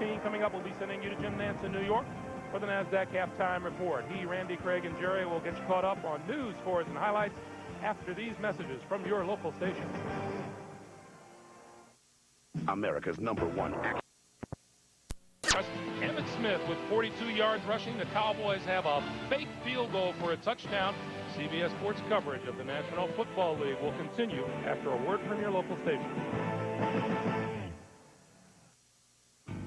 16 coming up. We'll be sending you to Jim Nance in New York for the NASDAQ halftime report. He, Randy, Craig, and Jerry will get you caught up on news, scores, and highlights after these messages from your local station. America's #1 action. Emmitt Smith with 42 yards rushing. The Cowboys have a fake field goal for a touchdown. CBS Sports coverage of the National Football League will continue after a word from your local station.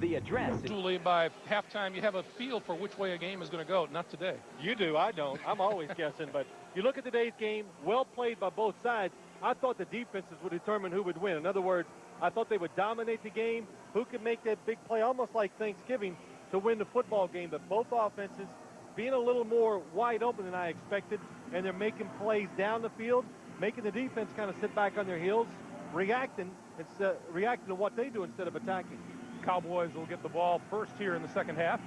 The address. Usually by halftime, you have a feel for which way a game is going to go. Not today. You do. I don't. I'm always guessing. But you look at today's game, well played by both sides. I thought the defenses would determine who would win. In other words, I thought they would dominate the game. Who could make that big play, almost like Thanksgiving, to win the football game. But both offenses being a little more wide open than I expected, and they're making plays down the field, making the defense kind of sit back on their heels, reacting to what they do instead of attacking. Cowboys will get the ball first here in the second half.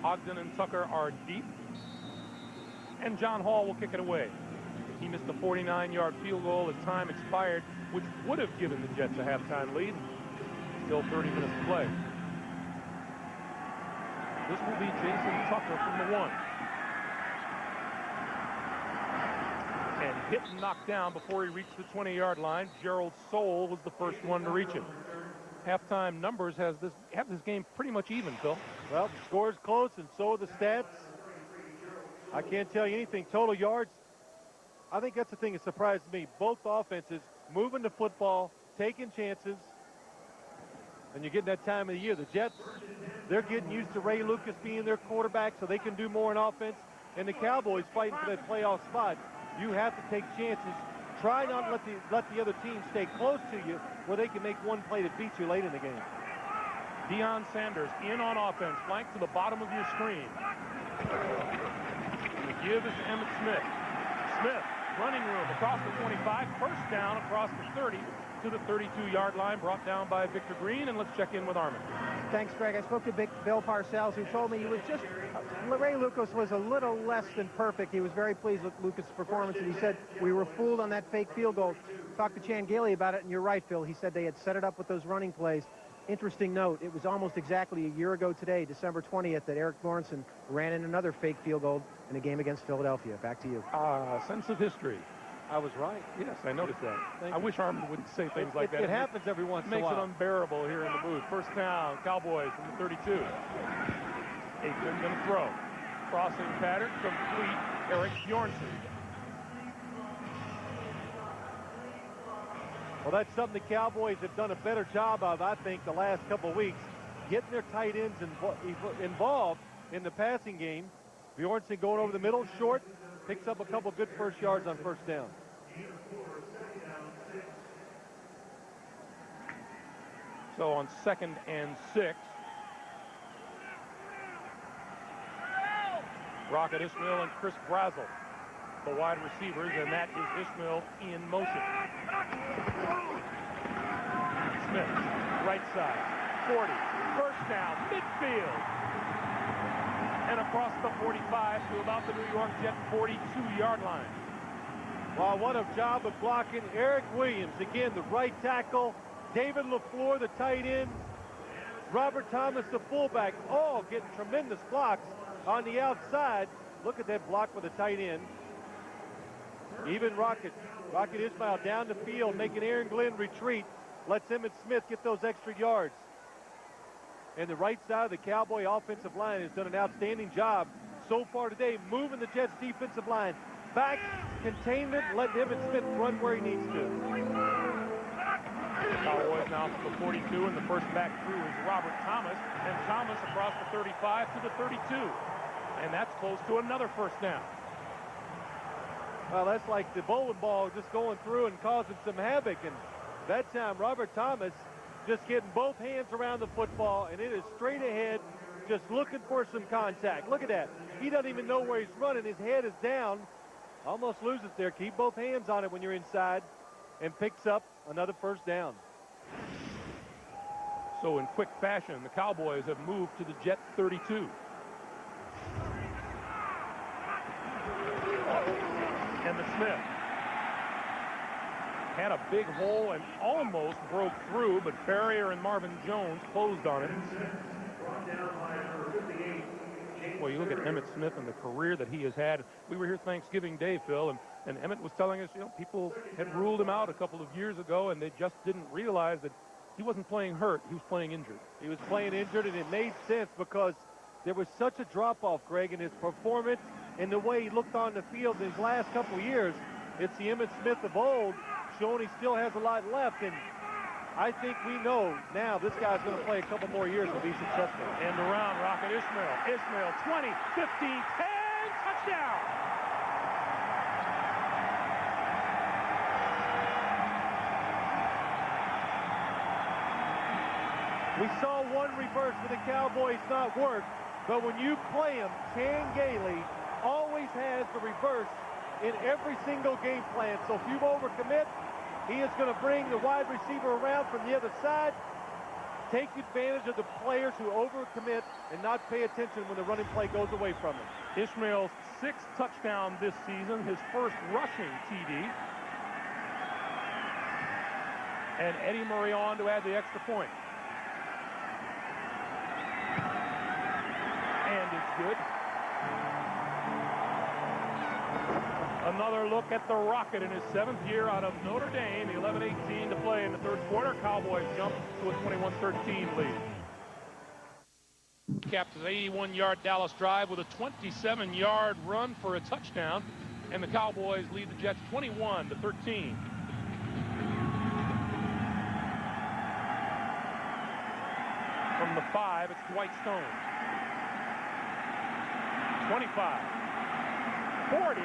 Ogden and Tucker are deep, and John Hall will kick it away. He missed a 49-yard field goal as time expired, which would have given the Jets a halftime lead. Still 30 minutes to play. This will be Jason Tucker from the 1. And hit and knocked down before he reached the 20-yard line. Gerald Soule was the first one to reach him. Halftime numbers have this game pretty much even, Phil. Well, the score's close, and so are the stats. I can't tell you anything. Total yards, I think that's the thing that surprised me. Both offenses moving the football, taking chances, and you're getting that time of the year. The Jets, they're getting used to Ray Lucas being their quarterback so they can do more in offense. And the Cowboys fighting for that playoff spot. You have to take chances. Try not to let the other team stay close to you where they can make one play that beats you late in the game. Deion Sanders in on offense, flanked to the bottom of your screen. The give is Emmitt Smith. Smith, running room across the 25, first down across the 30 to the 32-yard line, brought down by Victor Green. And let's check in with Armin. Thanks, Greg. I spoke to Bill Parcells, who told me he was just, Ray Lucas was a little less than perfect. He was very pleased with Lucas' performance, and he said, we were fooled on that fake field goal. Talked to Chan Gailey about it, and you're right, Phil. He said they had set it up with those running plays. Interesting note, it was almost exactly a year ago today, December 20th, that Eric Bjornson ran in another fake field goal in a game against Philadelphia. Back to you. Sense of history. I was right. Yes, I noticed that. I wish Armin wouldn't say things like that. It happens every once in a while. Makes it unbearable here in the booth. First down, Cowboys from the 32. Aikman going to throw. Crossing pattern, complete, Eric Bjornson. Well, that's something the Cowboys have done a better job of, I think, the last couple of weeks, getting their tight ends involved in the passing game. Bjornson going over the middle, short, picks up a couple good first yards on first down. So on 2nd and 6, Rocket Ismail and Chris Brazel, the wide receivers, and that is Ismail in motion. Smith, right side, 40, first down, midfield, and across the 45 to about the New York Jets 42-yard line. Well, what a job of blocking. Eric Williams, again, the right tackle. David LaFleur, the tight end. Robert Thomas, the fullback, all getting tremendous blocks on the outside. Look at that block with the tight end. Even Rocket Ismail down the field, making Aaron Glenn retreat. Lets Emmitt Smith get those extra yards. And the right side of the Cowboy offensive line has done an outstanding job so far today, moving the Jets defensive line back, containment, letting Emmitt Smith run where he needs to. Cowboys now from the 42, and the first back through is Robert Thomas, and Thomas across the 35 to the 32. And that's close to another first down. Well, that's like the bowling ball just going through and causing some havoc. And that time, Robert Thomas just getting both hands around the football, and it is straight ahead, just looking for some contact. Look at that. He doesn't even know where he's running. His head is down. Almost loses there. Keep both hands on it when you're inside, and picks up another first down. So in quick fashion, the Cowboys have moved to the Jet 32. And the Smith had a big hole and almost broke through, but Farrier and Marvin Jones closed on it. Well, you look at Emmitt Smith and the career that he has had. We were here Thanksgiving Day, Phil, and Emmitt was telling us, people had ruled him out a couple of years ago, and they just didn't realize that he wasn't playing hurt. He was playing injured. He was playing injured, and it made sense because there was such a drop-off, Greg, in his performance and the way he looked on the field in his last couple of years. It's the Emmitt Smith of old, showing he still has a lot left, and I think we know now this guy's going to play a couple more years and be successful. And around Rocket Ismail. Ismail, 20, 15, 10, touchdown! We saw one reverse for the Cowboys not work, but when you play him, Chan Gailey always has the reverse in every single game plan. So if you overcommit, he is going to bring the wide receiver around from the other side, take advantage of the players who overcommit and not pay attention when the running play goes away from him. Ismail's 6th touchdown this season, his first rushing TD. And Eddie Murray on to add the extra point. And it's good. Another look at the Rocket in his 7th year out of Notre Dame. 11:18 to play in the third quarter. Cowboys jump to a 21-13 lead. Capped his 81-yard Dallas drive with a 27-yard run for a touchdown. And the Cowboys lead the Jets 21-13. From the 5, it's Dwight Stone. 25, 40,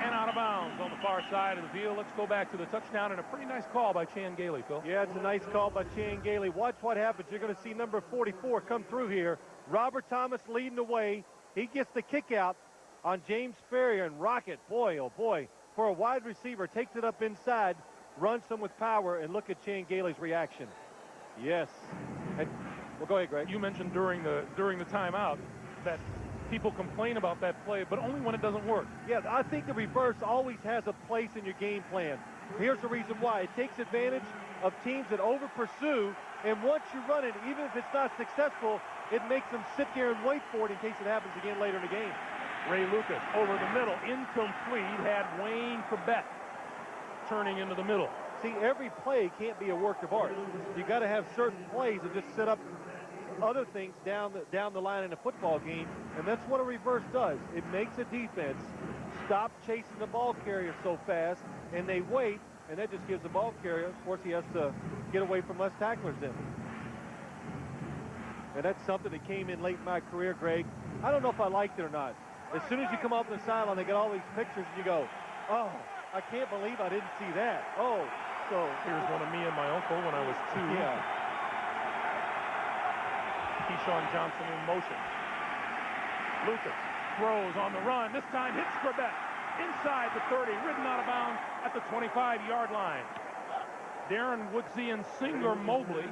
and out of bounds on the far side of the field. Let's go back to the touchdown, and a pretty nice call by Chan Gailey, Phil. Yeah, it's a nice call by Chan Gailey. Watch what happens. You're going to see number 44 come through here. Robert Thomas leading the way. He gets the kick out on James Ferrier, and Rocket, boy, oh boy, for a wide receiver, takes it up inside, runs some with power, and look at Chan Gailey's reaction. Yes. And, well, go ahead, Greg. You mentioned during the timeout that people complain about that play, but only when it doesn't work. Yeah, I think the reverse always has a place in your game plan. Here's the reason why. It takes advantage of teams that over-pursue, and once you run it, even if it's not successful, it makes them sit there and wait for it in case it happens again later in the game. Ray Lucas over the middle, incomplete, had Wayne Corbett turning into the middle. See, every play can't be a work of art. You got to have certain plays that just set up other things down the line in a football game, and that's what a reverse does. It makes a defense stop chasing the ball carrier so fast, and they wait, and that just gives the ball carrier, of course, he has to get away from us tacklers then. And that's something that came in late in my career, Greg. I don't know if I liked it or not. As soon as you come off the sideline, they got all these pictures, and you go, oh, I can't believe I didn't see that. Oh, so here's one of me and my uncle when I was 2. Yeah. Keyshawn Johnson in motion. Lucas throws on the run. This time hits Corbett inside the 30, ridden out of bounds at the 25-yard line. Darren Woodsey and Singer Mobley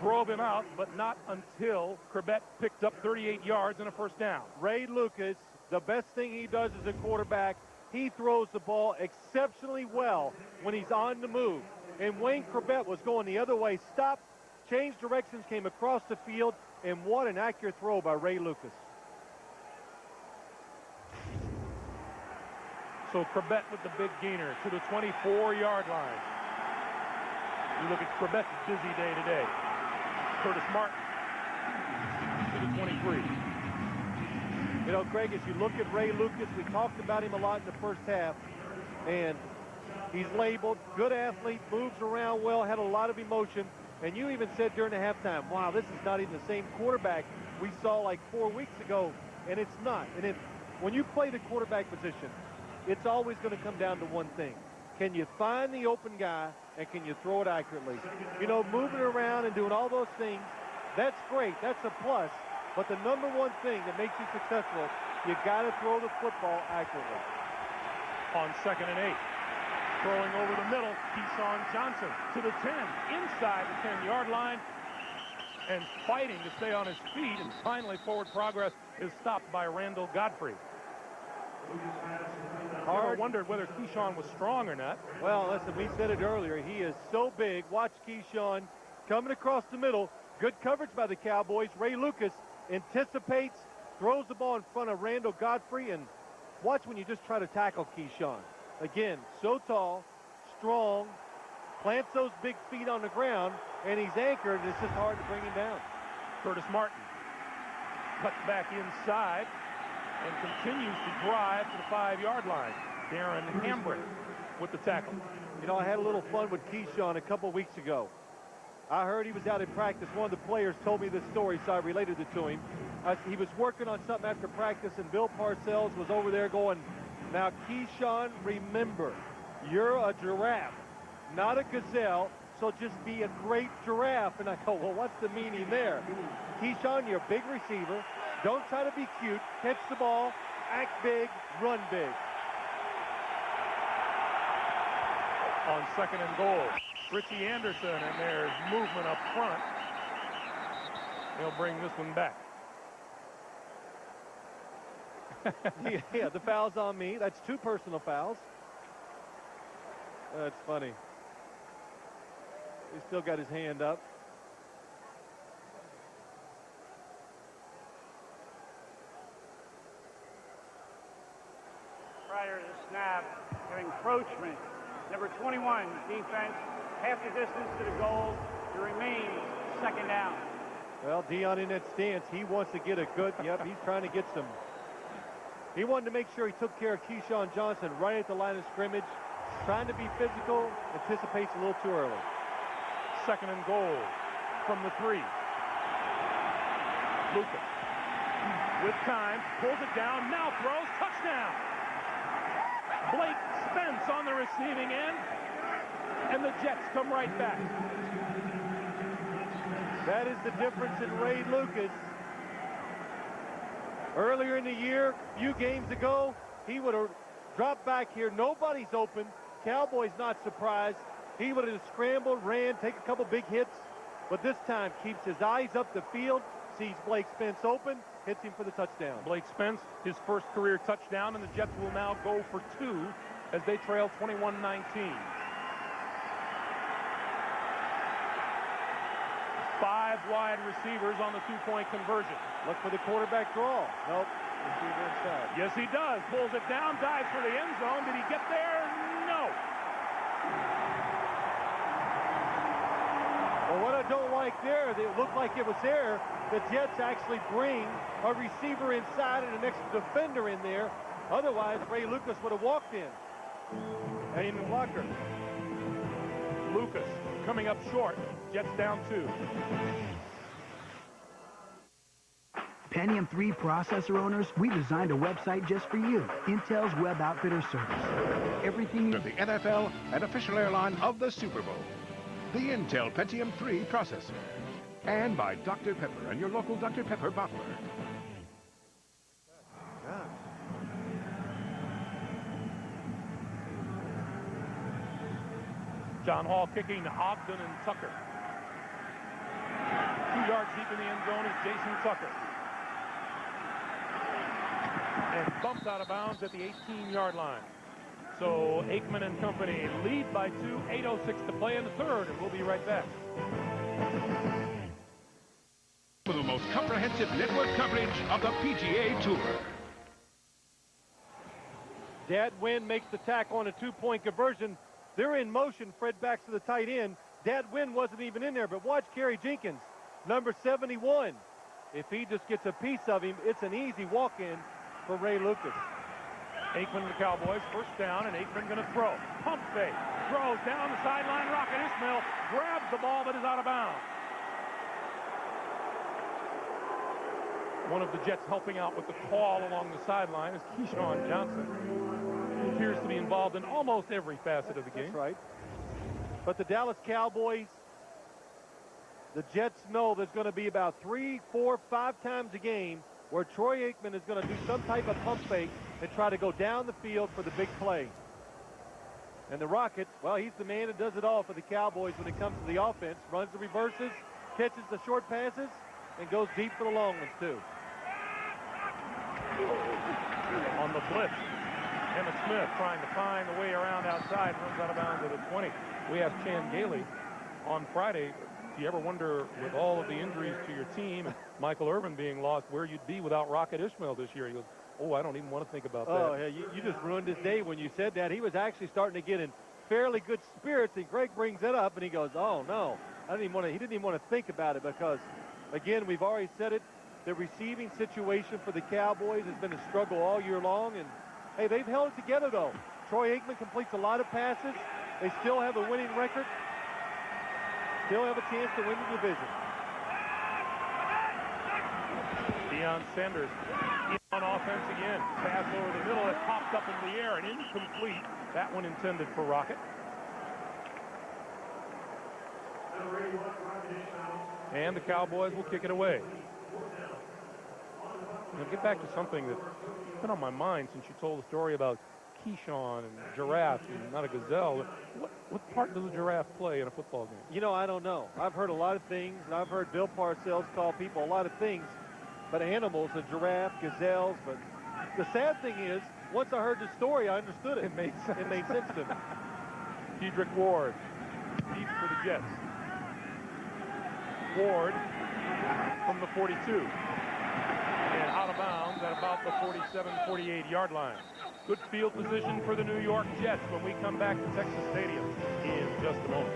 drove him out, but not until Corbett picked up 38 yards and a first down. Ray Lucas, the best thing he does as a quarterback, he throws the ball exceptionally well when he's on the move. And Wayne Corbett was going the other way, stopped, changed directions, came across the field, and what an accurate throw by Ray Lucas. So Corbett with the big gainer to the 24-yard line. You look at Corbett's busy day today. Curtis Martin to the 23. You know, Craig, as you look at Ray Lucas, we talked about him a lot in the first half, and he's labeled, good athlete, moves around well, had a lot of emotion, and you even said during the halftime, wow, this is not even the same quarterback we saw like 4 weeks ago, and it's not. And when you play the quarterback position, it's always going to come down to one thing. Can you find the open guy, and can you throw it accurately? You know, moving around and doing all those things, that's great. That's a plus. But the number one thing that makes you successful, you got to throw the football accurately. On 2nd and 8. Throwing over the middle, Keyshawn Johnson to the 10, inside the 10-yard line, and fighting to stay on his feet, and finally forward progress is stopped by Randall Godfrey. I wondered whether Keyshawn was strong or not. Well, listen, we said it earlier. He is so big. Watch Keyshawn coming across the middle. Good coverage by the Cowboys. Ray Lucas anticipates, throws the ball in front of Randall Godfrey, and watch when you just try to tackle Keyshawn. Again, so tall, strong, plants those big feet on the ground, and he's anchored, and it's just hard to bring him down. Curtis Martin cuts back inside and continues to drive to the 5-yard line. Darren Hambrick with the tackle. You know, I had a little fun with Keyshawn a couple weeks ago. I heard he was out in practice. One of the players told me this story, so I related it to him. He was working on something after practice, and Bill Parcells was over there going, "Now, Keyshawn, remember, you're a giraffe, not a gazelle, so just be a great giraffe." And I go, well, what's the meaning there? Keyshawn, you're a big receiver. Don't try to be cute. Catch the ball, act big, run big. On 2nd and goal, Richie Anderson, and there's movement up front. They'll bring this one back. Yeah, the foul's on me. That's 2 personal fouls. That's funny. He's still got his hand up. Prior to the snap, of encroachment. Number 21, defense, half the distance to the goal. It remains 2nd down. Well, Dion in that stance, he wants to get a good, yep, he's trying to get some. He wanted to make sure he took care of Keyshawn Johnson right at the line of scrimmage. Trying to be physical, anticipates a little too early. 2nd and goal from the 3. Lucas with time, pulls it down, now throws, touchdown. Blake Spence on the receiving end, and the Jets come right back. That is the difference in Ray Lucas. Earlier in the year, a few games ago, he would have dropped back here. Nobody's open. Cowboys not surprised. He would have scrambled, ran, take a couple big hits, but this time keeps his eyes up the field, sees Blake Spence open, hits him for the touchdown. Blake Spence, his first career touchdown, and the Jets will now go for 2 as they trail 21-19. 5 wide receivers on the 2-point conversion. Look for the quarterback draw. Nope. Receiver inside. Yes, he does. Pulls it down, dives for the end zone. Did he get there? No. Well, what I don't like there, it looked like it was there. The Jets actually bring a receiver inside and an extra defender in there. Otherwise, Ray Lucas would have walked in. And in the blocker. Lucas coming up short. Jets down 2. Pentium 3 processor owners, we designed a website just for you. Intel's Web Outfitter Service. Everything you... The NFL and official airline of the Super Bowl. The Intel Pentium 3 processor. And by Dr. Pepper and your local Dr. Pepper bottler. John Hall kicking to Ogden and Tucker. 2 yards deep in the end zone is Jason Tucker. And bumped out of bounds at the 18-yard line. So Aikman and company lead by 2, 8:06 to play in the 3rd, and we'll be right back. For the most comprehensive network coverage of the PGA Tour. Dad Wynn makes the tackle on a 2-point conversion. They're in motion. Fred backs to the tight end. Dad Wynn wasn't even in there, but watch Kerry Jenkins, number 71. If he just gets a piece of him, it's an easy walk-in for Ray Lucas. Aikman to the Cowboys, 1st down, and Aikman going to throw. Pump fake, throws down the sideline. Rocket Ismail grabs the ball, but is out of bounds. One of the Jets helping out with the call along the sideline is Keyshawn Johnson. He appears to be involved in almost every facet of the game. That's right. But the Dallas Cowboys, the Jets know there's going to be about 3, 4, 5 times a game where Troy Aikman is going to do some type of pump fake and try to go down the field for the big play. And the Rockets, well, he's the man that does it all for the Cowboys when it comes to the offense. Runs the reverses, catches the short passes, and goes deep for the long ones, too. On the blitz, Emmitt Smith trying to find the way around outside, runs out of bounds at the 20. We asked Chan Gailey on Friday, Do you ever wonder, with all of the injuries to your team and Michael Irvin being lost, where you'd be without Rocket Ismail this year? He goes, oh, I don't even want to think about that. Oh, yeah, you just ruined his day when you said that. He was actually starting to get in fairly good spirits, and Greg brings it up, and he goes, oh, no. He didn't even want to think about it because, again, we've already said it, the receiving situation for the Cowboys has been a struggle all year long, and, hey, they've held it together, though. Troy Aikman completes a lot of passes. They still have a winning record. Still have a chance to win the division. Deion Sanders on offense again. Pass over the middle. It popped up in the air and incomplete. That one intended for Rocket. And the Cowboys will kick it away. Now get back to something that's been on my mind since you told the story about Keyshawn and giraffe and not a gazelle. What part does a giraffe play in a football game? You know, I don't know. I've heard a lot of things, and I've heard Bill Parcells call people a lot of things, but animals, a giraffe, gazelles. But the sad thing is, once I heard the story, I understood it. It made sense. It made sense to me. Dedrick Ward, deep for the Jets. Ward from the 42. And out of bounds at about the 47, 48-yard line. Good field position for the New York Jets when we come back to Texas Stadium in just a moment.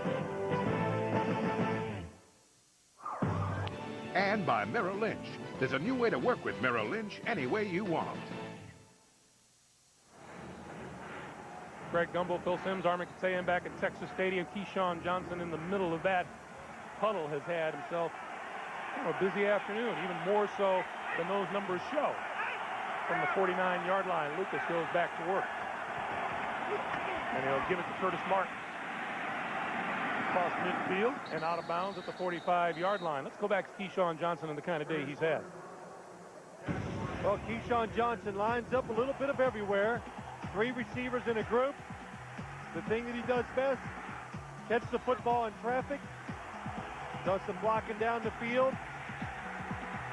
And by Merrill Lynch. There's a new way to work with Merrill Lynch any way you want. Greg Gumbel, Phil Simms, Armin Kasayan back at Texas Stadium. Keyshawn Johnson in the middle of that huddle has had himself a busy afternoon, even more so than those numbers show. From the 49-yard line, Lucas goes back to work. And he'll give it to Curtis Martin. Across midfield and out of bounds at the 45-yard line. Let's go back to Keyshawn Johnson and the kind of day he's had. Well, Keyshawn Johnson lines up a little bit of everywhere. 3 receivers in a group. The thing that he does best, catch the football in traffic, does some blocking down the field,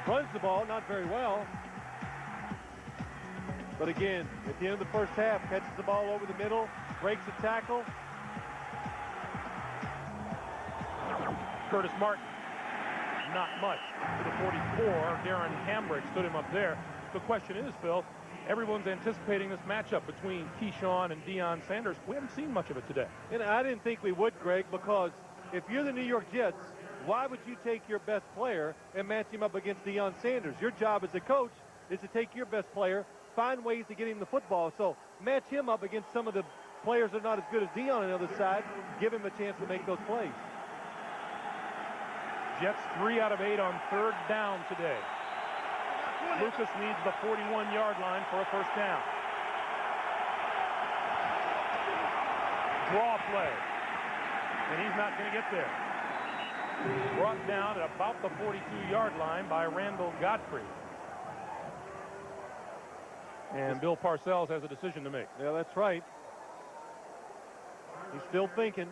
runs the ball, not very well. But again, at the end of the first half, catches the ball over the middle, breaks a tackle. Curtis Martin, not much. To the 44, Darren Hambrick stood him up there. The question is, Phil, everyone's anticipating this matchup between Keyshawn and Deion Sanders. We haven't seen much of it today. And I didn't think we would, Greg, because if you're the New York Jets, why would you take your best player and match him up against Deion Sanders? Your job as a coach is to take your best player, find ways to get him the football. So match him up against some of the players that are not as good as Deion on the other side. Give him a chance to make those plays. Jets 3 out of 8 on 3rd down today. Lucas needs the 41-yard line for a first down. Draw play. And he's not going to get there. Brought down at about the 42-yard line by Randall Godfrey. And Bill Parcells has a decision to make. Yeah, that's right. He's still thinking.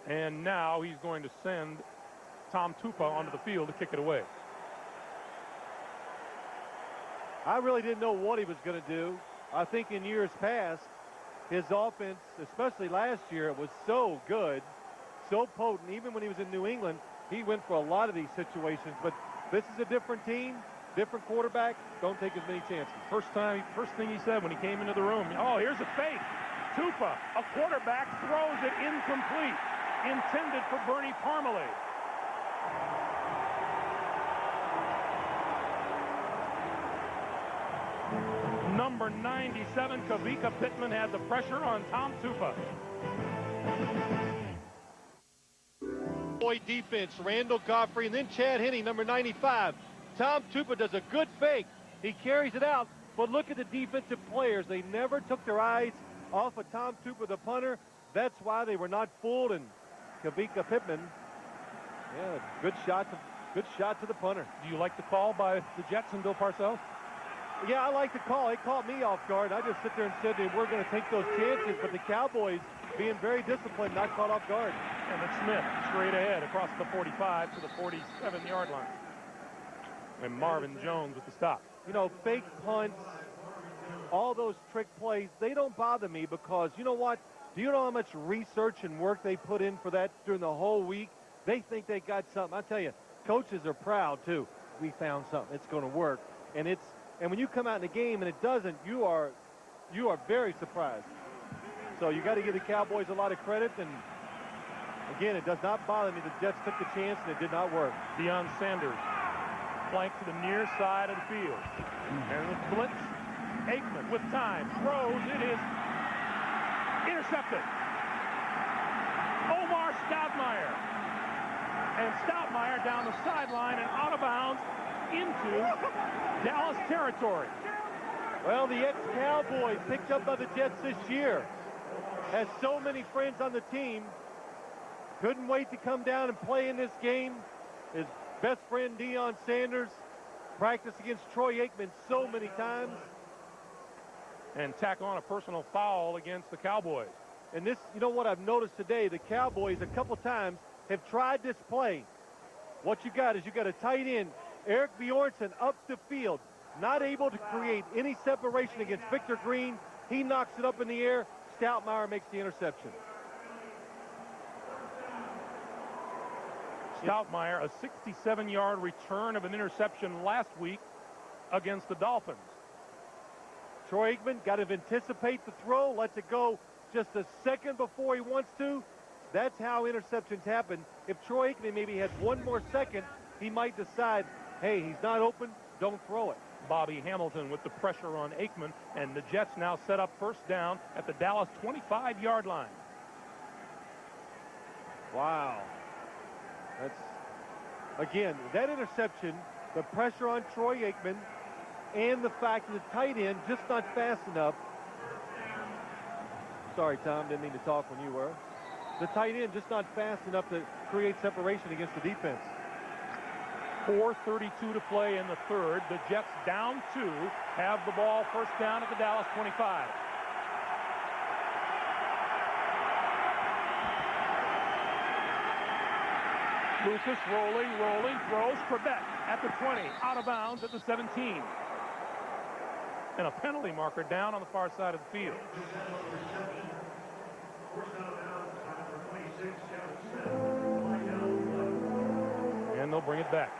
And now he's going to send Tom Tupa onto the field to kick it away. I really didn't know what he was going to do. I think in years past, his offense, especially last year, was so good, so potent. Even when he was in New England, he went for a lot of these situations. But this is a different team, different quarterback. Don't take as many chances. First thing he said when he came into the room, oh, here's a fake. Tupa, a quarterback, throws it incomplete. Intended for Bernie Parmalee. Number 97, Kavika Pittman, had the pressure on Tom Tupa. Boy defense, Randall Godfrey, and then Chad Henne, number 95. Tom Tupa does a good fake. He carries it out, but look at the defensive players. They never took their eyes off of Tom Tupa, the punter. That's why they were not fooled, and Kavika Pittman, yeah, good shot to the punter. Do you like the call by the Jets and Bill Parcells? Yeah, I like the call. It caught me off guard. I just sit there and said we're going to take those chances, but the Cowboys being very disciplined, not caught off guard. Emmitt Smith straight ahead across the 45 to the 47-yard line. And Marvin Jones with the stop. You know, fake punts, all those trick plays, they don't bother me because, you know what? Do you know how much research and work they put in for that during the whole week? They think they got something. I tell you, coaches are proud too. We found something. It's going to work. And when you come out in the game and it doesn't, you are very surprised. So you got to give the Cowboys a lot of credit. And again, it does not bother me. The Jets took the chance and it did not work. Deion Sanders flanked to the near side of the field. And the blitz. Aikman with time throws. It is intercepted. Omar Stoudemire. And Stoudemire down the sideline and out of bounds into Dallas territory. Well, the ex-Cowboy picked up by the Jets this year. Has so many friends on the team. Couldn't wait to come down and play in this game. His best friend Deion Sanders practiced against Troy Aikman so many times. And tack on a personal foul against the Cowboys. And this, you know what I've noticed today, the Cowboys a couple times have tried this play. What you got is you got a tight end, Eric Bjornson, up the field, not able to create any separation against Victor Green. He knocks it up in the air. Stoudemire makes the interception. Stoudemire, a 67-yard return of an interception last week against the Dolphins. Troy Aikman got to anticipate the throw, lets it go just a second before he wants to. That's how interceptions happen. If Troy Aikman maybe had one more second, he might decide, hey, he's not open, don't throw it. Bobby Hamilton with the pressure on Aikman, and the Jets now set up first down at the Dallas 25-yard line. Wow. That's, again, that interception, the pressure on Troy Aikman, and the fact that the tight end just not fast enough. Sorry, Tom, didn't mean to talk when you were. The tight end just not fast enough to create separation against the defense. 4:32 to play in the third. The Jets down 2, have the ball first down at the Dallas 25. Lucas rolling, throws. Trebek at the 20, out of bounds at the 17. And a penalty marker down on the far side of the field. And they'll bring it back.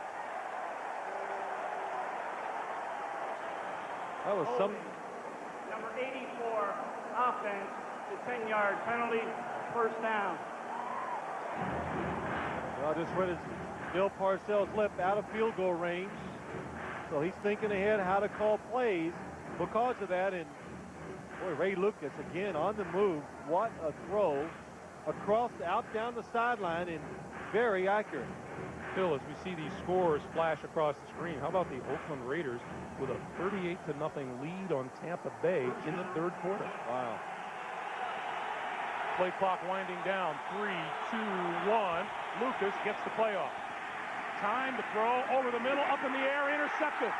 That was some. Number 84, offense, the 10-yard penalty, first down. Well, just read his Bill Parcells' lip, out of field goal range. So he's thinking ahead how to call plays because of that. And boy, Ray Lucas again on the move. What a throw across, out down the sideline, and very accurate. Phil, as we see these scores flash across the screen, how about the Oakland Raiders with a 38-0 lead on Tampa Bay in the third quarter? Wow. Play clock winding down. 3, 2, 1. Lucas gets the play off. Time to throw over the middle, up in the air, intercepted.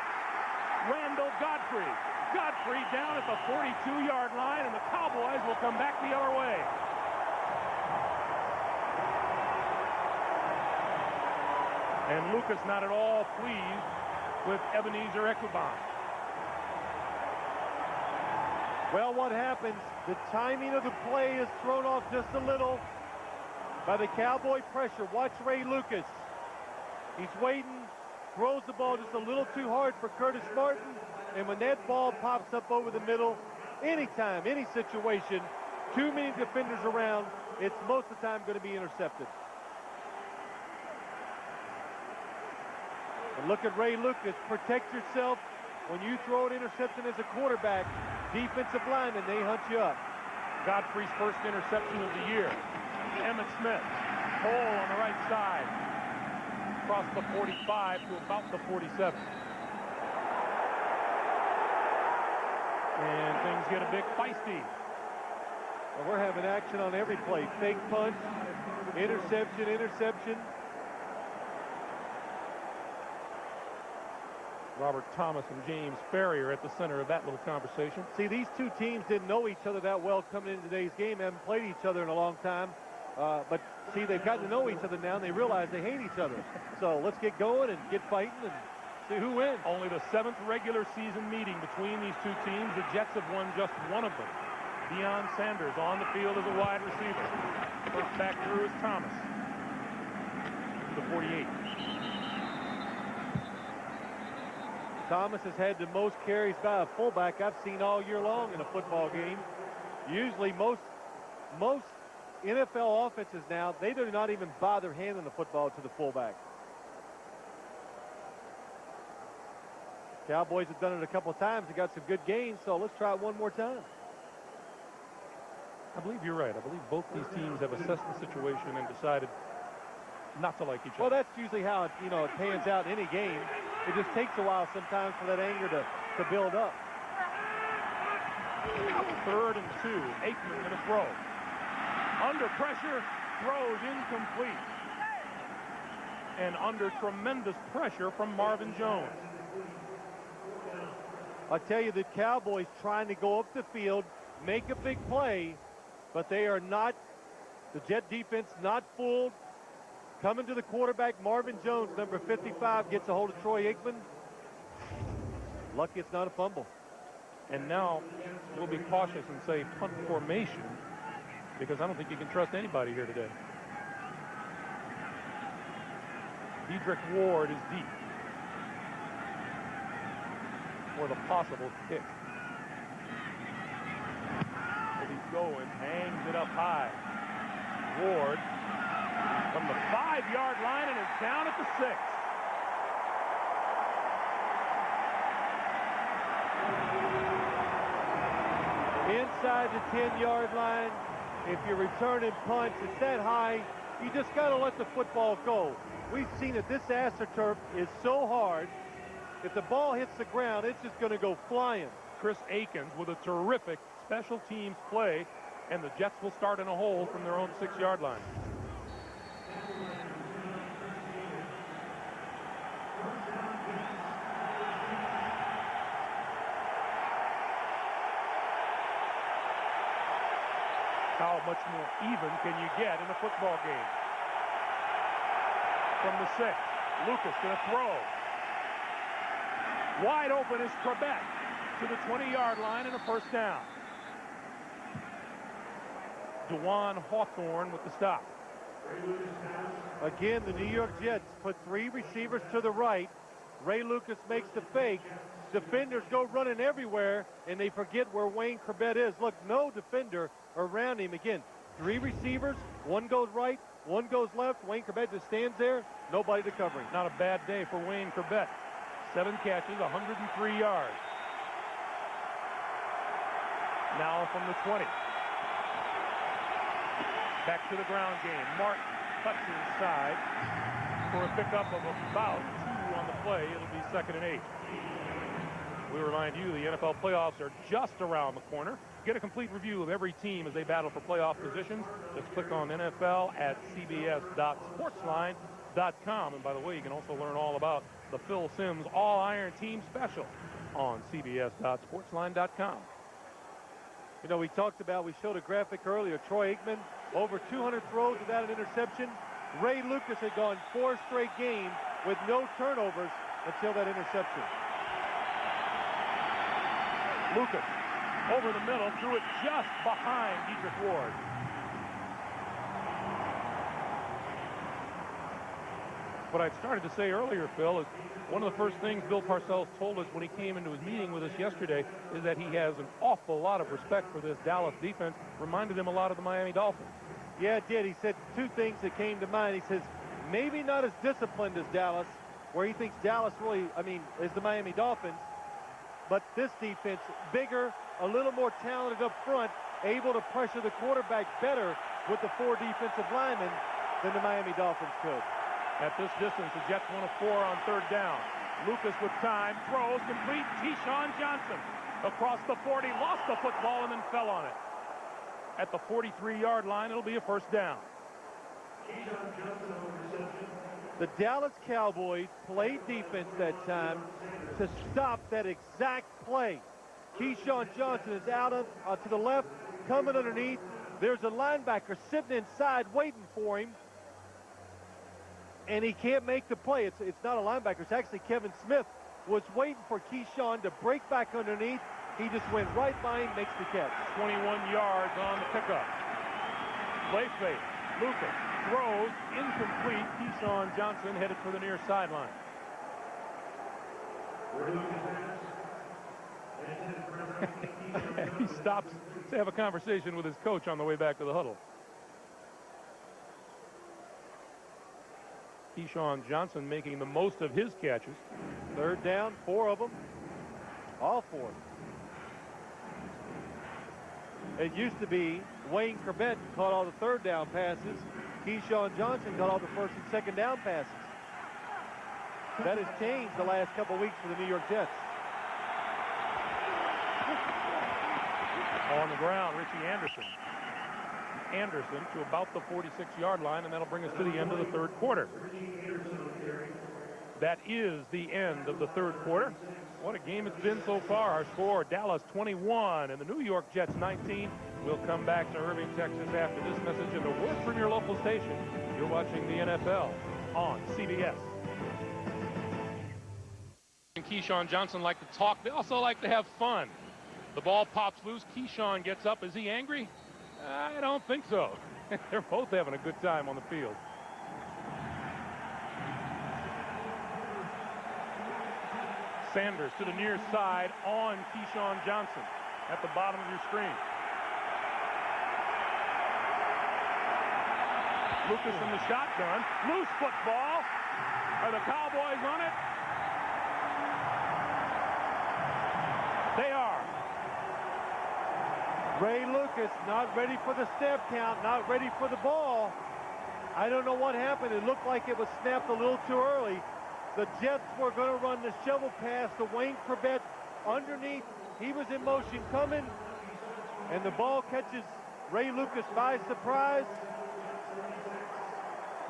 Randall Godfrey. Godfrey down at the 42-yard line, and the Cowboys will come back the other way. And Lucas not at all pleased with Ebenezer Aikman. Well, what happens? The timing of the play is thrown off just a little by the Cowboy pressure. Watch Ray Lucas. He's waiting, throws the ball just a little too hard for Curtis Martin, and when that ball pops up over the middle, anytime, any situation, too many defenders around, it's most of the time going to be intercepted. And look at Ray Lucas. Protect yourself. When you throw an interception as a quarterback, defensive linemen, they hunt you up. Godfrey's first interception of the year. Emmitt Smith, hole on the right side. Across the 45 to about the 47. And things get a bit feisty. Well, we're having action on every play. Fake punch, interception, interception. Robert Thomas and James Ferry are at the center of that little conversation. See, these two teams didn't know each other that well coming into today's game. Haven't played each other in a long time. But see, they've gotten to know each other now, and they realize they hate each other. So let's get going and get fighting and see who wins. Only the 7th regular season meeting between these two teams. The Jets have won just one of them. Deion Sanders on the field as a wide receiver. First back through is Thomas. The 48. Thomas has had the most carries by a fullback I've seen all year long in a football game. Usually most NFL offenses now, they do not even bother handing the football to the fullback. Cowboys have done it a couple of times. They got some good gains, so let's try it one more time. I believe you're right. I believe both these teams have assessed the situation and decided not to like each other. Well, that's usually how it pans out in any game. It just takes a while sometimes for that anger to build up. 3rd and 2. Aikman going to throw. Under pressure, throws incomplete. And under tremendous pressure from Marvin Jones. I tell you, the Cowboys trying to go up the field, make a big play, but they are not, the Jet defense not fooled. Coming to the quarterback, Marvin Jones, number 55, gets a hold of Troy Aikman. Lucky it's not a fumble. And now we'll be cautious and say punt formation, because I don't think you can trust anybody here today. Dedrick Ward is deep for the possible kick. But he's going, hangs it up high. Ward from the 5-yard line and is down at the 6. Inside the 10-yard line, if you're returning punts, it's that high, you just got to let the football go. We've seen that this AstroTurf is so hard, if the ball hits the ground, it's just going to go flying. Chris Aikens with a terrific special teams play, and the Jets will start in a hole from their own 6-yard line. How much more even can you get in a football game? From the 6, Lucas going to throw. Wide open is Trebek to the 20-yard line and a first down. DeJuan Hawthorne with the stop. Again, the New York Jets put 3 receivers to the right. Ray Lucas makes the fake. Defenders go running everywhere, and they forget where Wayne Corbett is. Look, no defender around him. Again, 3 receivers, 1 goes right, 1 goes left. Wayne Corbett just stands there, nobody to cover him. Not a bad day for Wayne Corbett. 7 catches, 103 yards. Now from the 20. Back to the ground game. Martin cuts inside for a pickup of about 2 on the play. It'll be 2nd and 8. We remind you the NFL playoffs are just around the corner. Get a complete review of every team as they battle for playoff positions. Just click on NFL at cbs.sportsline.com. And by the way, you can also learn all about the Phil Simms All-Iron Team Special on cbs.sportsline.com. You know, we showed a graphic earlier. Troy Aikman, over 200 throws without an interception. Ray Lucas had gone 4 straight games with no turnovers until that interception. Lucas over the middle, threw it just behind Dedrick Ward. What I started to say earlier, Phil, is one of the first things Bill Parcells told us when he came into his meeting with us yesterday is that he has an awful lot of respect for this Dallas defense. Reminded him a lot of the Miami Dolphins. Yeah, it did. He said 2 things that came to mind. He says, maybe not as disciplined as Dallas, where he thinks Dallas really, is the Miami Dolphins, but this defense, bigger, a little more talented up front, able to pressure the quarterback better with the 4 defensive linemen than the Miami Dolphins could. At this distance, the Jets won a 4 on 3rd down. Lucas with time, throws, complete. Keyshawn Johnson across the 40, lost the football and then fell on it. At the 43-yard line, it'll be a first down. The Dallas Cowboys played defense that time to stop that exact play. Keyshawn Johnson is out to the left, coming underneath. There's a linebacker sitting inside waiting for him, and he can't make the play. It's not a linebacker. It's actually Kevin Smith was waiting for Keyshawn to break back underneath, He just went right by him, makes the catch. 21 yards on the pickup. Play fake. Lucas throws, incomplete. Keyshawn Johnson headed for the near sideline. He stops to have a conversation with his coach on the way back to the huddle. Keyshawn Johnson making the most of his catches. Third down, 4 of them. All 4. It used to be Wayne Corbett caught all the third down passes. Keyshawn Johnson caught all the first and second down passes. That has changed the last couple weeks for the New York Jets. On the ground, Richie Anderson. Anderson to about the 46-yard line, and that'll bring us to the end of the third quarter. That is the end of the third quarter. What a game it's been so far. Our score, Dallas 21 and the New York Jets 19. We'll come back to Irving, Texas after this message and a word from your local station. You're watching the NFL on CBS. And Keyshawn Johnson like to talk. They also like to have fun. The ball pops loose. Keyshawn gets up. Is he angry? I don't think so. They're both having a good time on the field. Sanders to the near side on Keyshawn Johnson at the bottom of your screen. Lucas in the shotgun. Loose football. Are the Cowboys on it? They are. Ray Lucas not ready for the snap count, not ready for the ball. I don't know what happened. It looked like it was snapped a little too early. The Jets were going to run the shovel pass to Wayne Corbett underneath. He was in motion coming, and the ball catches Ray Lucas by surprise.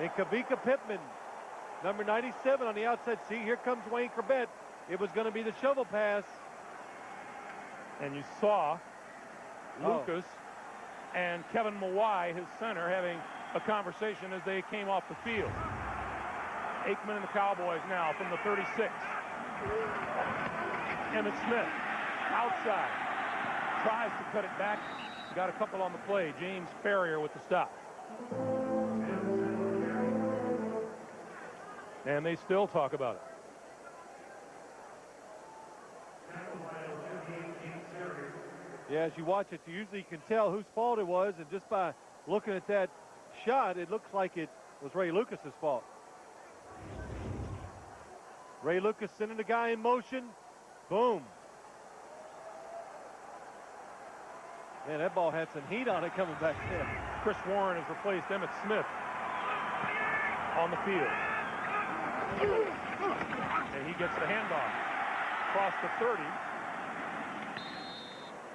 And Kavika Pittman, number 97 on the outside. See, here comes Wayne Corbett. It was going to be the shovel pass. And you saw Lucas and Kevin Mawai, his center, having a conversation as they came off the field. Aikman and the Cowboys now from the 36. Emmitt Smith outside. Tries to cut it back. Got a couple on the play. James Ferrier with the stop. And they still talk about it. Yeah, as you watch it, you usually can tell whose fault it was, and just by looking at that shot, it looks like it was Ray Lucas's fault. Ray Lucas sending the guy in motion. Boom. Man, that ball had some heat on it coming back there. Chris Warren has replaced Emmitt Smith on the field. And he gets the handoff across the 30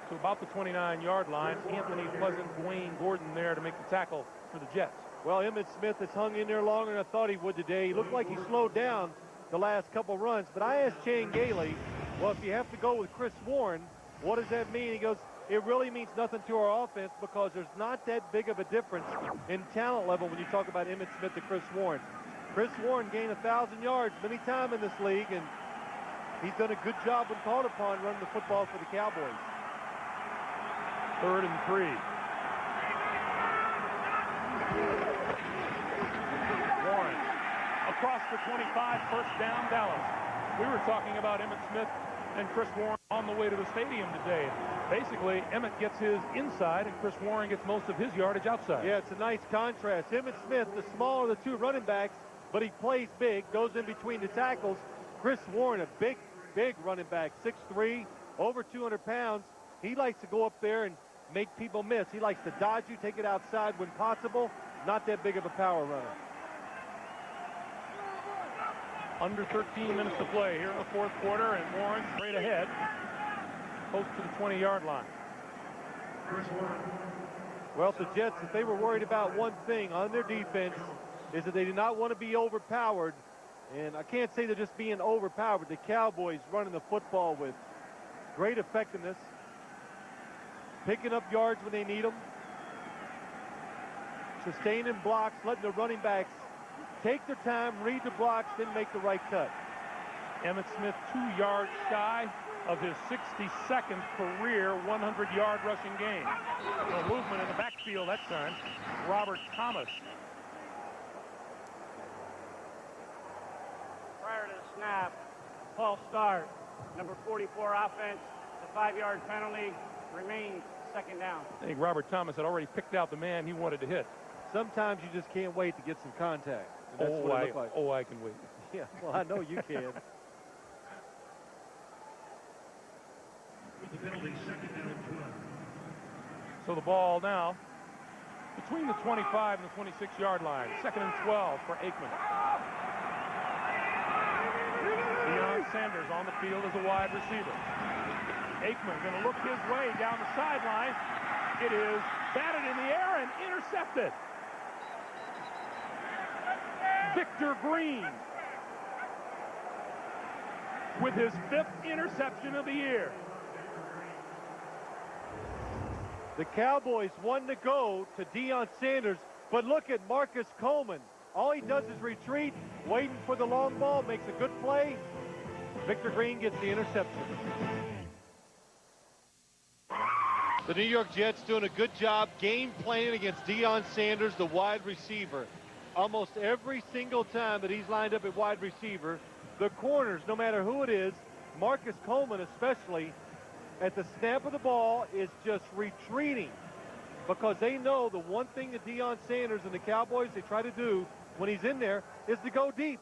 to about the 29-yard line. Anthony Pleasant, Dwayne Gordon there to make the tackle for the Jets. Well, Emmitt Smith has hung in there longer than I thought he would today. He looked like he slowed down the last couple runs. But I asked Chan Gailey, well, if you have to go with Chris Warren, what does that mean? He goes, it really means nothing to our offense because there's not that big of a difference in talent level when you talk about Emmitt Smith to Chris Warren. Chris Warren gained 1,000 yards many times in this league, and he's done a good job when called upon running the football for the Cowboys. 3rd and 3. Warren across the 25, first down, Dallas. We were talking about Emmitt Smith and Chris Warren on the way to the stadium today. Basically, Emmitt gets his inside, and Chris Warren gets most of his yardage outside. Yeah, it's a nice contrast. Emmitt Smith, the smaller of the two running backs, but he plays big, goes in between the tackles. Chris Warren, a big running back, 6'3", over 200 pounds. He likes to go up there and make people miss. He likes to dodge you, take it outside when possible. Not that big of a power runner. Under 13 minutes to play here in the fourth quarter, and Warren straight ahead, close to the 20-yard line. Well, the Jets, if they were worried about one thing on their defense, is that they did not want to be overpowered. And I can't say they're just being overpowered, but the Cowboys running the football with great effectiveness, picking up yards when they need them, sustaining blocks, letting the running backs take their time, read the blocks, then make the right cut. Emmitt Smith 2 yards shy of his 62nd career 100-yard rushing game. No movement in the backfield that time. Robert Thomas. Prior to the snap, false start. Number 44 offense, the 5-yard penalty, remains second down. I think Robert Thomas had already picked out the man he wanted to hit. Sometimes you just can't wait to get some contact. And that's what it looked like. I can wait. Yeah, well, I know you can. So the ball now between the 25 and the 26-yard line. 2nd and 12 for Aikman. Deion Sanders on the field as a wide receiver. Aikman going to look his way down the sideline. It is batted in the air and intercepted. Victor Green with his 5th interception of the year. The Cowboys one to go to Deion Sanders, but look at Marcus Coleman. All he does is retreat, waiting for the long ball, makes a good play. Victor Green gets the interception. The New York Jets doing a good job game planning against Deion Sanders, the wide receiver. Almost every single time that he's lined up at wide receiver, the corners, no matter who it is, Marcus Coleman especially, at the snap of the ball is just retreating because they know the one thing that Deion Sanders and the Cowboys, they try to do when he's in there is to go deep.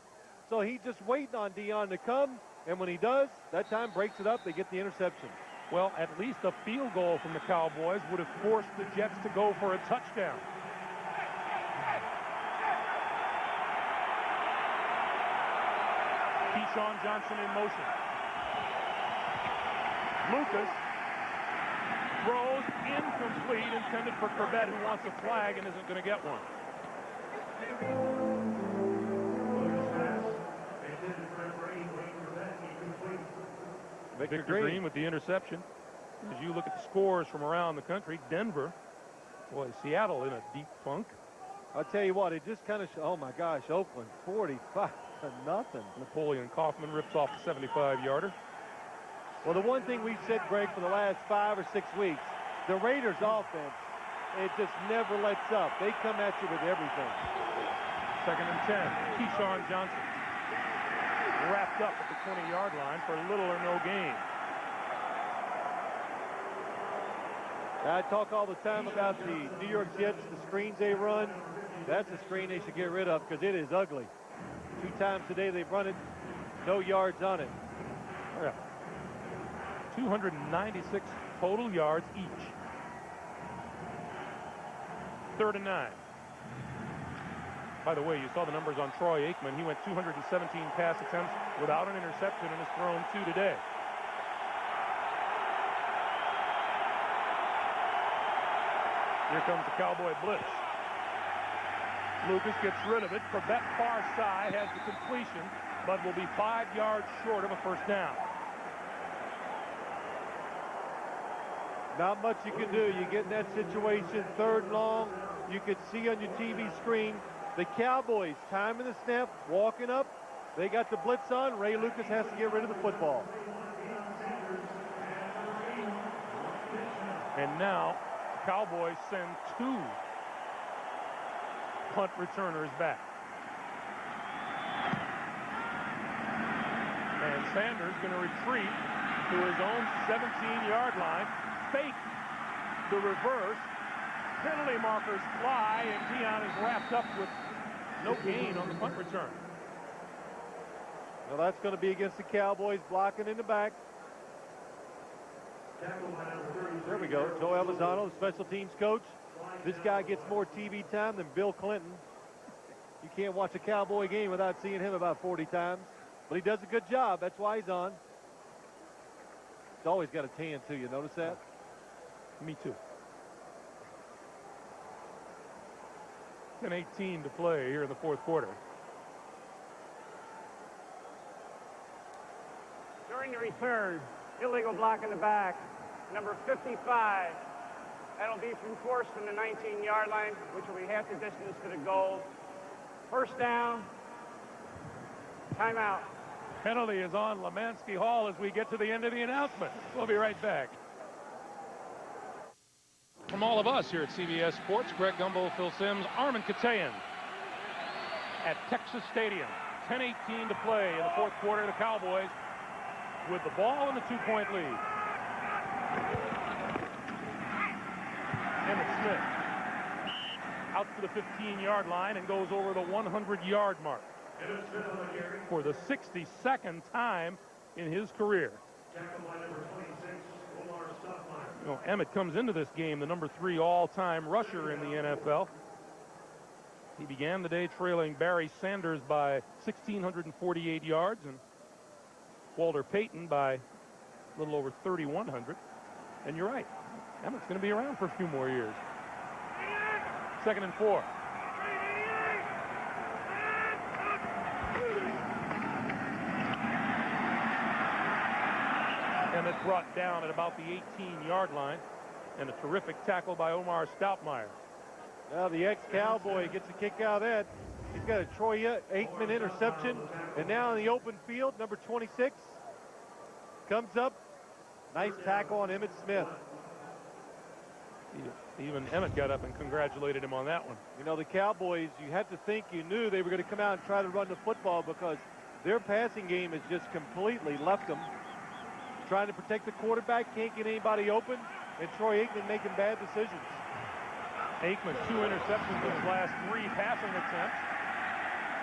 So he's just waiting on Deion to come, and when he does, that time breaks it up, they get the interception. Well, at least a field goal from the Cowboys would have forced the Jets to go for a touchdown. Keyshawn Johnson in motion. Lucas throws incomplete, intended for Corbett, who wants a flag and isn't going to get one. Victor Green with the interception. As you look at the scores from around the country, Denver, boy, Seattle in a deep funk. I'll tell you what, it just kind of, oh my gosh, Oakland 45 to nothing. Napoleon Kaufman rips off the 75-yarder. Well, the one thing we've said, Greg, for the last 5 or 6 weeks, the Raiders offense, it just never lets up. They come at you with everything. 2nd and 10. Keyshawn Johnson wrapped up at the 20-yard line for little or no gain. I talk all the time about the New York Jets, the screens they run. That's a screen they should get rid of because it is ugly. 2 times today they've run it, no yards on it. Oh, yeah. 296 total yards each. 3rd and 9. By the way, you saw the numbers on Troy Aikman. He went 217 pass attempts without an interception and has thrown 2 today. Here comes the Cowboy blitz. Lucas gets rid of it. Corbett far side has the completion, but will be 5 yards short of a first down. Not much you can do. You get in that situation, 3rd and long. You could see on your TV screen the Cowboys timing the snap, walking up. They got the blitz on. Ray Lucas has to get rid of the football. And now Cowboys send 2 punt returners back. And Sanders going to retreat to his own 17-yard line. Fake the reverse. Penalty markers fly, and Deion is wrapped up with no gain on the punt return. Well, that's going to be against the Cowboys, blocking in the back. There we go. Joe Elizondo, the special teams coach. This guy gets more TV time than Bill Clinton. You can't watch a Cowboy game without seeing him about 40 times. But he does a good job. That's why he's on. He's always got a tan, too. You notice that? Me too. 10:18 to play here in the 4th quarter. During the return, illegal block in the back, number 55. That'll be from forced from the 19-yard line, which will be half the distance to the goal. First down, timeout. penalty is on Lemansky Hall as we get to the end of the announcement. We'll be right back. From all of us here at CBS Sports, Greg Gumbel, Phil Simms, Armin Katayan at Texas Stadium. 10:18 to play in the fourth quarter. The Cowboys with the ball and the 2-point lead. Emmitt Smith out to the 15-yard line and goes over the 100-yard mark for the 62nd time in his career. You know, Emmitt comes into this game the number 3 all-time rusher in the NFL. He began the day trailing Barry Sanders by 1,648 yards and Walter Payton by a little over 3,100. And you're right, Emmitt's going to be around for a few more years. 2nd and 4. Emmitt brought down at about the 18-yard line, and a terrific tackle by Omar Stoutmeyer. Now the ex-Cowboy gets a kick out of that. He's got a Troy Aikman interception, and now in the open field, number 26 comes up. Nice tackle on Emmitt Smith. Even Emmitt got up and congratulated him on that one. You know, the Cowboys, you had to think you knew they were going to come out and try to run the football because their passing game has just completely left them. Trying to protect the quarterback, can't get anybody open, and Troy Aikman making bad decisions. Aikman, 2 interceptions in his last 3 passing attempts,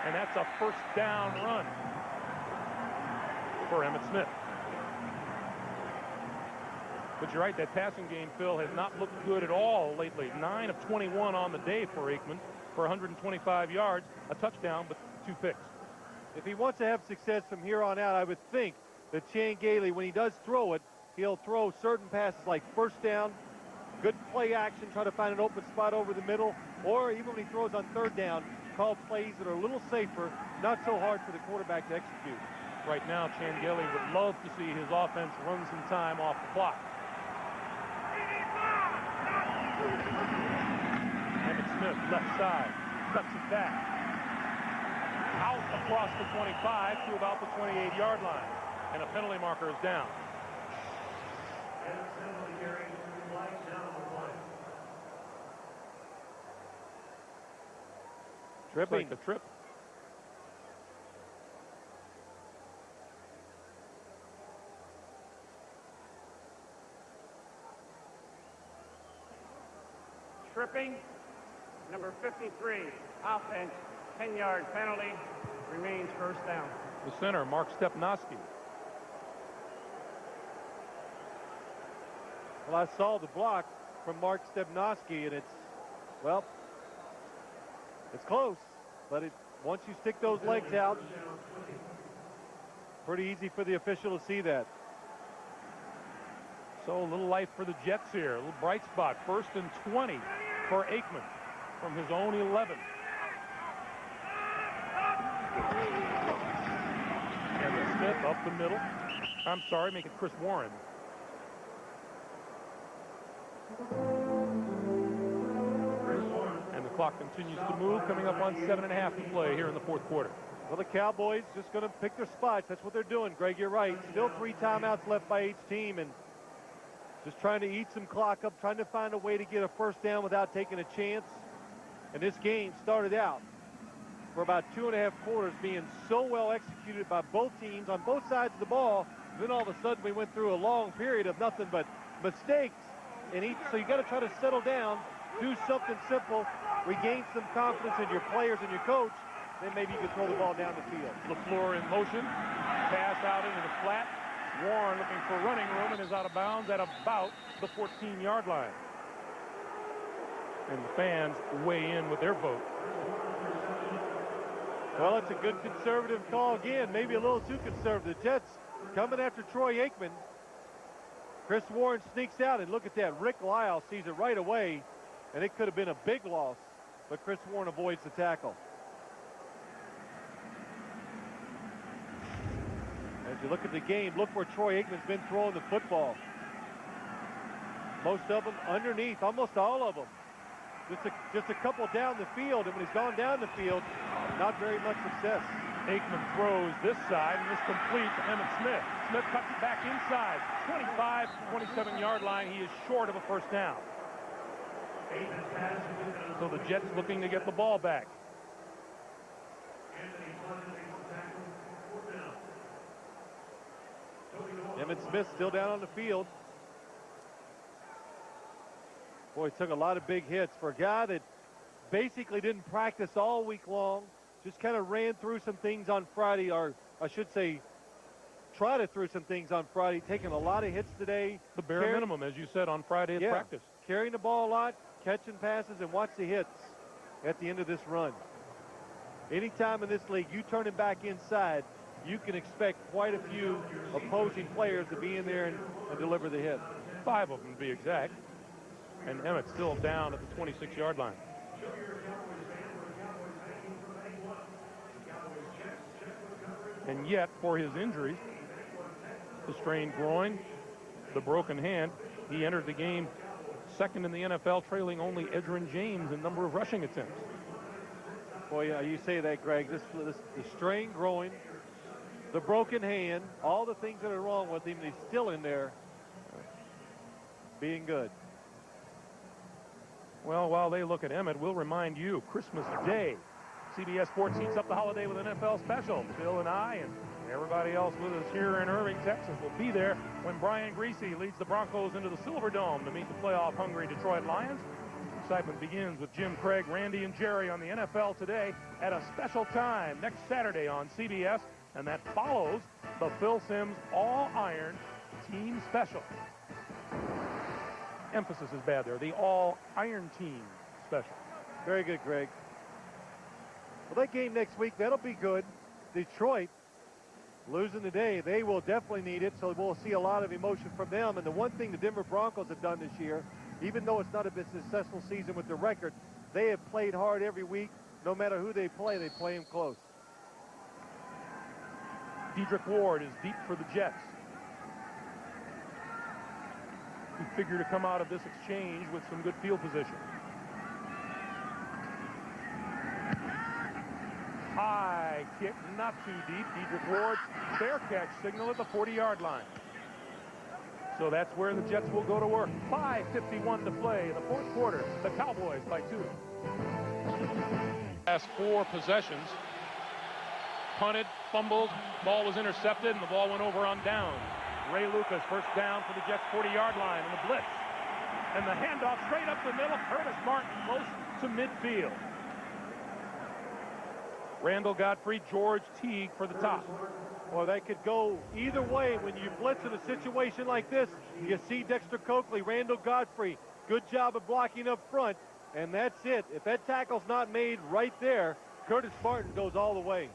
and that's a first down run for Emmitt Smith. But you're right, that passing game, Phil, has not looked good at all lately. 9 of 21 on the day for Aikman for 125 yards, a touchdown, but 2 picks. If he wants to have success from here on out, I would think that Chan Gailey, when he does throw it, he'll throw certain passes like first down, good play action, try to find an open spot over the middle, or even when he throws on 3rd down, call plays that are a little safer, not so hard for the quarterback to execute. Right now, Chan Gailey would love to see his offense run some time off the clock. Emmitt Smith, left side, cuts it back. Out across the 25 to about the 28-yard line. And a penalty marker is down. Tripping. Like the trip. Tripping, number 53, offense, 10-yard penalty, remains first down. The center, Mark Stepnoski. Well, I saw the block from Mark Stepnoski, and it's close, but once you stick those legs out, pretty easy for the official to see that. So a little life for the Jets here, a little bright spot. 1st and 20 for Aikman from his own 11. And Smith up the middle. I'm sorry, make it Chris Warren. And the clock continues to move, coming up on 7.5 to play here in the fourth quarter. Well, the Cowboys just going to pick their spots. That's what they're doing, Greg. You're right. Still 3 timeouts left by each team, and just trying to eat some clock up, trying to find a way to get a first down without taking a chance. And this game started out for about 2.5 quarters being so well executed by both teams on both sides of the ball. Then all of a sudden we went through a long period of nothing but mistakes. So you got to try to settle down, do something simple, regain some confidence in your players and your coach. Then maybe you can throw the ball down the field. LaFleur in motion, pass out into the flat. Warren looking for running room and is out of bounds at about the 14-yard line. And the fans weigh in with their vote. Well, it's a good conservative call again, maybe a little too conservative. The Jets coming after Troy Aikman. Chris Warren sneaks out, and look at that. Rick Lyle sees it right away, and it could have been a big loss, but Chris Warren avoids the tackle. As you look at the game, look where Troy Aikman's been throwing the football. Most of them underneath, almost all of them. Just a couple down the field, and when he's gone down the field, not very much success. Aikman throws this side, and this complete to Emmitt Smith. Smith cuts it back inside. 25, 27-yard line. He is short of a first down. So the Jets looking to get the ball back. Emmitt Smith still down on the field. Boy, he took a lot of big hits for a guy that basically didn't practice all week long. Just kind of ran through some things on Friday, or I should say, tried to through some things on Friday, taking a lot of hits today. The bare minimum, as you said, on Friday at practice. Carrying the ball a lot, catching passes, and watch the hits at the end of this run. Anytime in this league you turn it back inside, you can expect quite a few opposing players to be in there and deliver the hit. 5 of them to be exact. And Emmitt's still down at the 26-yard line. And yet, for his injuries, the strained groin, the broken hand, he entered the game second in the NFL, trailing only Edgerrin James in number of rushing attempts. Boy, yeah, you say that, Greg. The strained groin, the broken hand, all the things that are wrong with him, he's still in there being good. Well, while they look at Emmitt, we'll remind you, Christmas Day, CBS Sports heats up the holiday with an NFL special. Bill and I and everybody else with us here in Irving, Texas will be there when Brian Griese leads the Broncos into the Silverdome to meet the playoff-hungry Detroit Lions. Excitement begins with Jim Craig, Randy, and Jerry on the NFL Today at a special time next Saturday on CBS, and that follows the Phil Simms All-Iron Team Special. Emphasis is bad there. The All-Iron Team Special. Very good, Greg. Well, that game next week, that'll be good. Detroit losing today, they will definitely need it, so we'll see a lot of emotion from them. And the one thing the Denver Broncos have done this year, even though it's not a successful season with the record, they have played hard every week. No matter who they play them close. Dedrick Ward is deep for the Jets, who figure to come out of this exchange with some good field position. High kick, not too deep. Dedrick Ward's fair catch signal at the 40-yard line. So that's where the Jets will go to work. 5:51 to play in the fourth quarter. The Cowboys by 2. Last 4 possessions. Punted, fumbled, ball was intercepted, and the ball went over on down. Ray Lucas, first down for the Jets' 40-yard line, and the blitz. And the handoff straight up the middle. Curtis Martin close to midfield. Randall Godfrey, George Teague for the top. Well, that could go either way. When you blitz in a situation like this, you see Dexter Coakley, Randall Godfrey, good job of blocking up front, and that's it. If that tackle's not made right there, Curtis Martin goes all the way.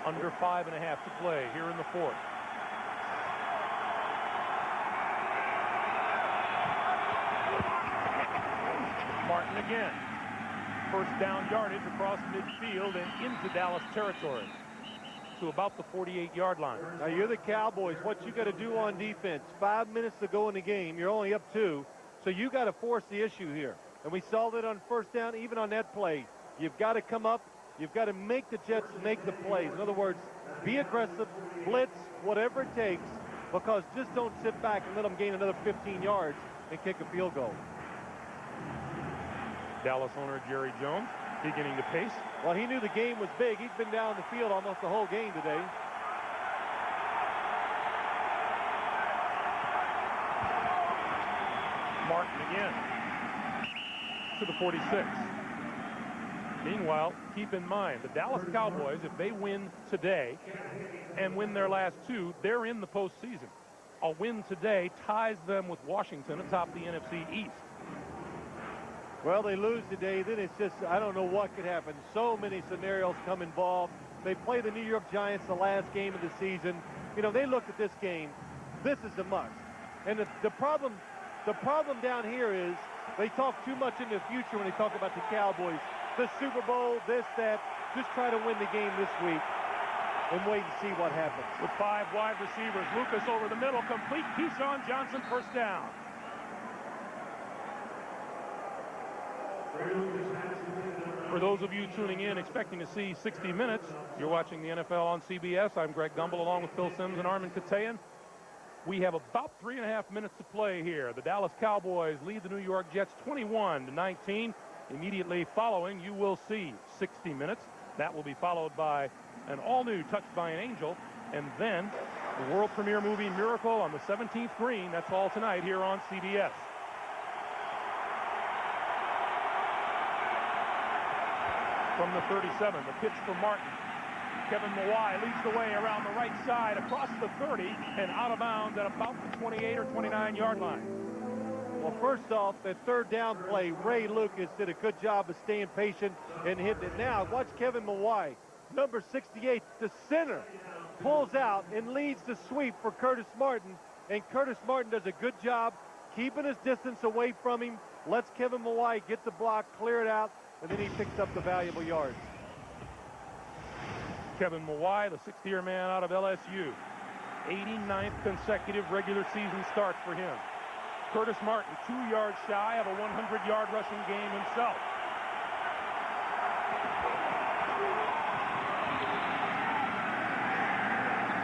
Under 5.5 to play here in the fourth. Martin again. First down yardage across midfield and into Dallas territory to about the 48-yard line. Now, you're the Cowboys. What you got to do on defense, 5 minutes to go in the game. You're only up 2, so you got to force the issue here. And we saw that on first down, even on that play. You've got to come up. You've got to make the Jets make the plays. In other words, be aggressive, blitz, whatever it takes, because just don't sit back and let them gain another 15 yards and kick a field goal. Dallas owner Jerry Jones beginning to pace. Well, he knew the game was big. He's been down the field almost the whole game today. Martin again to the 46. Meanwhile, keep in mind, the Dallas Cowboys, if they win today and win their last 2, they're in the postseason. A win today ties them with Washington atop the NFC East. Well, they lose today, then it's just, I don't know what could happen. So many scenarios come involved. They play the New York Giants the last game of the season. You know, they looked at this game. This is a must. And the problem down here is they talk too much in the future when they talk about the Cowboys. The Super Bowl, this, that. Just try to win the game this week and wait and see what happens. With 5 wide receivers, Lucas over the middle, complete. Keyshawn Johnson, first down. For those of you tuning in expecting to see 60 minutes, you're watching the NFL on CBS. I'm Greg Gumbel along with Phil Simms and Armin Katayan. We have about 3.5 minutes to play here. The Dallas Cowboys lead the New York Jets 21-19. Immediately following, you will see 60 minutes. That will be followed by an all-new Touched by an Angel, and then the world premiere movie Miracle on the 17th green. That's all tonight here on CBS. From the 37, the pitch for Martin. Kevin Mawai leads the way around the right side across the 30 and out of bounds at about the 28 or 29-yard line. Well, first off, that third down play, Ray Lucas did a good job of staying patient and hitting it. Now, watch Kevin Mawai, number 68, the center, pulls out and leads the sweep for Curtis Martin. And Curtis Martin does a good job keeping his distance away from him, lets Kevin Mawai get the block, clear it out, and then he picks up the valuable yards. Kevin Mawai, the 6th-year man out of LSU. 89th consecutive regular season start for him. Curtis Martin, 2 yards shy of a 100-yard rushing game himself.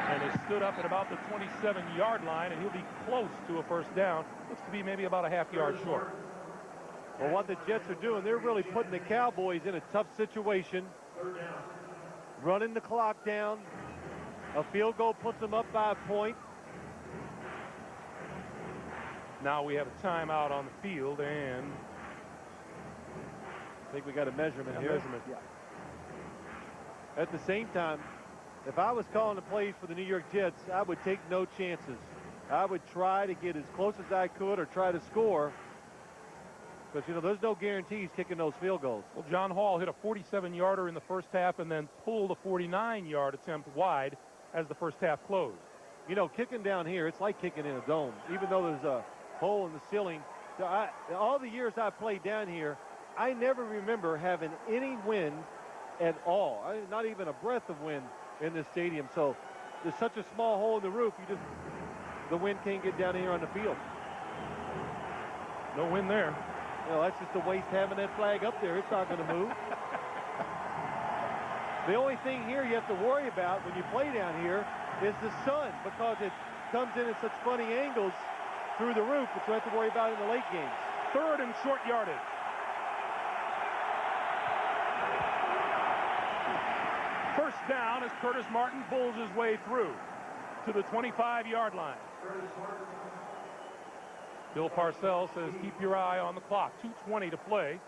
And has stood up at about the 27-yard line, and he'll be close to a first down. Looks to be maybe about a half-yard short. Well, what the Jets are doing, they're really putting the Cowboys in a tough situation. Running the clock down. A field goal puts them up by a point. Now we have a timeout on the field, and I think we got a measurement here. Yeah. At the same time, if I was calling the plays for the New York Jets, I would take no chances. I would try to get as close as I could or try to score. Because, you know, there's no guarantees kicking those field goals. Well, John Hall hit a 47-yarder in the first half and then pulled a 49-yard attempt wide as the first half closed. You know, kicking down here, it's like kicking in a dome. Even though there's a hole in the ceiling. All the years I played down here, I never remember having any wind at all. Not even a breath of wind in this stadium. So there's such a small hole in the roof, the wind can't get down here on the field. No wind there. Well, that's just a waste having that flag up there. It's not going to move. The only thing here you have to worry about when you play down here is the sun, because it comes in at such funny angles through the roof, but you have to worry about it in the late games. 3rd and short yardage. First down as Curtis Martin bulls his way through to the 25-yard line. Bill Parcells says keep your eye on the clock. 2:20 to play,